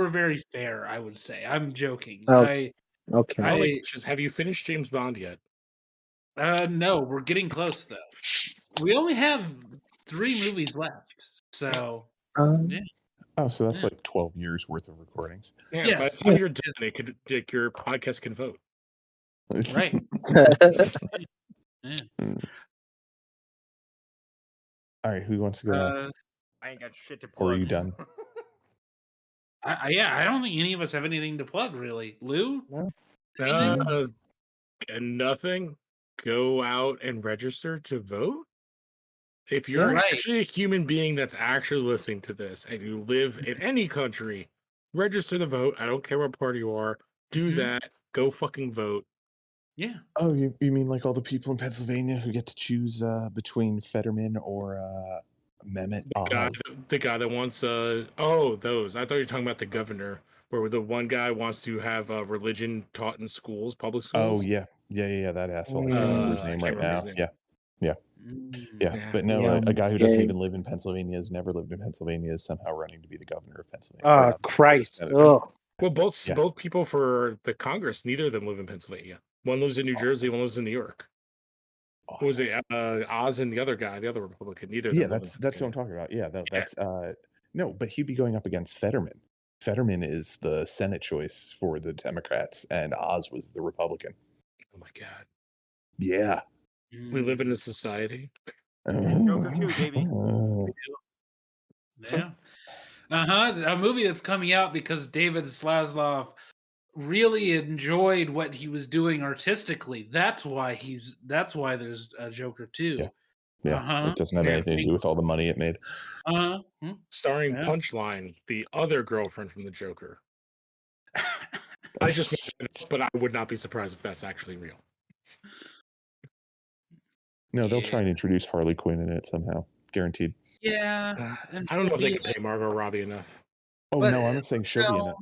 very fair. I would say. I'm joking. Okay. Have you finished James Bond yet? No, we're getting close though. We only have 3 movies left, so yeah. Oh, so that's like 12 years worth of recordings. Yeah, by the time you're done, your podcast can vote. Right. All right, who wants to go next? I ain't got shit to plug. Or are you done? I don't think any of us have anything to plug, really. Lou? Nothing. Go out and register to vote. If you're actually a human being that's actually listening to this and you live in any country, register to vote. I don't care what party you are. Do that. Go fucking vote. Yeah. Oh, you mean like all the people in Pennsylvania who get to choose between Fetterman or Mehmet Oz? The guy that wants those. I thought you were talking about the governor, where the one guy wants to have religion taught in schools, public schools. Oh yeah, that asshole. I can't remember his name right now. Yeah. But no, a guy who doesn't even live in Pennsylvania, has never lived in Pennsylvania, is somehow running to be the governor of Pennsylvania. Oh, Christ. Oh. Well, both people for the Congress, neither of them live in Pennsylvania. One lives in New Jersey, one lives in New York. Awesome. What was it? Oz and the other guy, the other Republican. Neither. Yeah, that's what I'm talking about. Yeah, that's no, but he'd be going up against Fetterman. Fetterman is the Senate choice for the Democrats, and Oz was the Republican. Oh my God. Yeah. We live in a society. Joker 2, baby. Yeah. A movie that's coming out because David Zaslav really enjoyed what he was doing artistically. That's why there's a Joker 2. Yeah. It doesn't have anything to do with all the money it made. Starring Punchline, the other girlfriend from the Joker. I just made it up, but I would not be surprised if that's actually real. No, they'll try and introduce Harley Quinn in it somehow. Guaranteed. Yeah. I don't know if they can pay Margot Robbie enough. Oh, no, I'm not saying she'll be in it.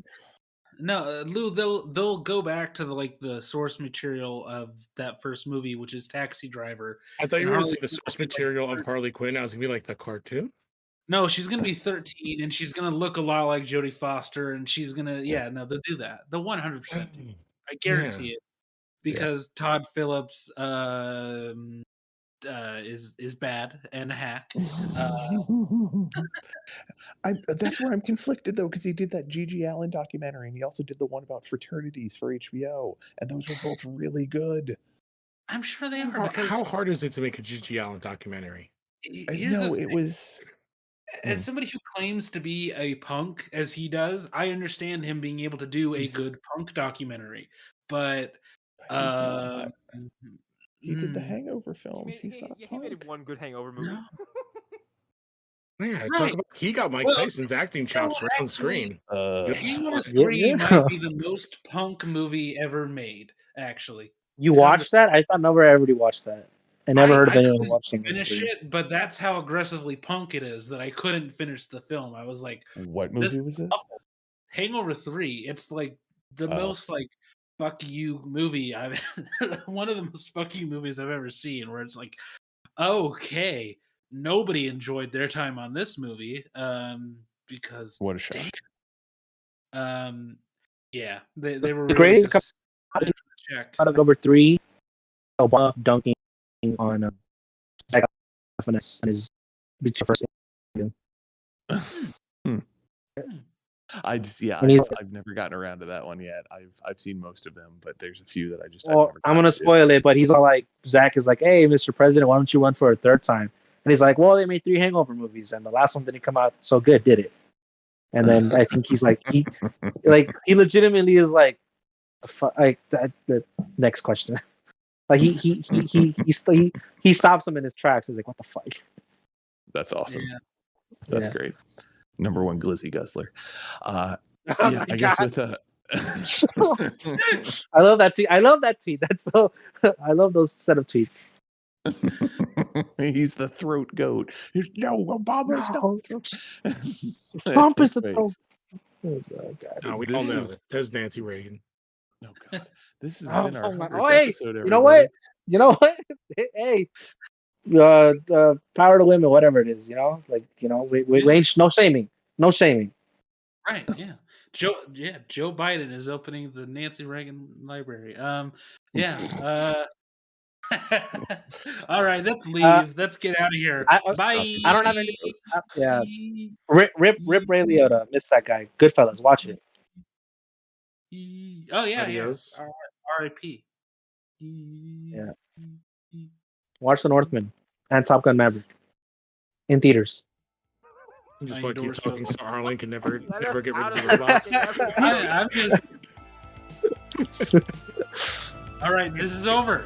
No, Lou, they'll go back to the source material of that first movie, which is Taxi Driver. I thought you were going to say the source material of Harley Quinn. I was going to be like the cartoon. No, she's going to be 13, and she's going to look a lot like Jodie Foster, and she's going to they'll do that. They'll 100% do. I guarantee it, because Todd Phillips is bad and a hack. That's where I'm conflicted though, because he did that Gigi Allen documentary, and he also did the one about fraternities for HBO, and those were both really good. I'm sure they are. Because how hard is it to make a Gigi Allen documentary? No, it was. As somebody who claims to be a punk, as he does, I understand him being able to do a good punk documentary, but he did the Hangover films. He's not a punk. He made one good Hangover movie. No. Yeah, talk about, he got Mike Tyson's acting chops right on screen. Hangover 3 might be the most punk movie ever made, actually. You watched that? I thought never everybody watched that. I never heard of anyone watching it. Finish it, but that's how aggressively punk it is that I couldn't finish the film. I was like, "What movie was this?" Hangover 3. It's like the most like fuck you movie I've one of the most fuck you movies I've ever seen. Where it's like, okay, nobody enjoyed their time on this movie because what a shock. Yeah, they were the really great out of number 3, Obama dunking on Zach Galifianakis and his first. I've never gotten around to that one yet. I've seen most of them, but there's a few that I just. Well, I'm gonna spoil it, but he's all like, Zach is like, "Hey, Mr. President, why don't you run for a third time?" And he's like, "Well, they made 3 Hangover movies, and the last one didn't come out so good, did it?" And then I think he's like, he legitimately is like, the next question. Like he stops him in his tracks. He's like, "What the fuck?" That's awesome. Yeah. That's great. Number 1 Glizzy Guzzler. I guess with I love that tweet. I love that tweet. That's so. I love those set of tweets. He's the throat goat. Obama's no. Trump is the throat. Oh, God. No, we don't know. There's Nancy Reagan. Oh God, this has been our 100th episode. You know what? Hey, power to women, whatever it is. We ain't no shaming. Right? Yeah. Joe Biden is opening the Nancy Reagan Library. All right, let's leave. Let's get out of here. Bye. I don't have any. Rip Ray Liotta. Miss that guy. Goodfellas. Watch it. Oh yeah. R.I.P. Yeah. Watch The Northman and Top Gun Maverick in theaters. I just want to keep talking so Arlen can never get rid of the robots. I'm just. All right, this is over.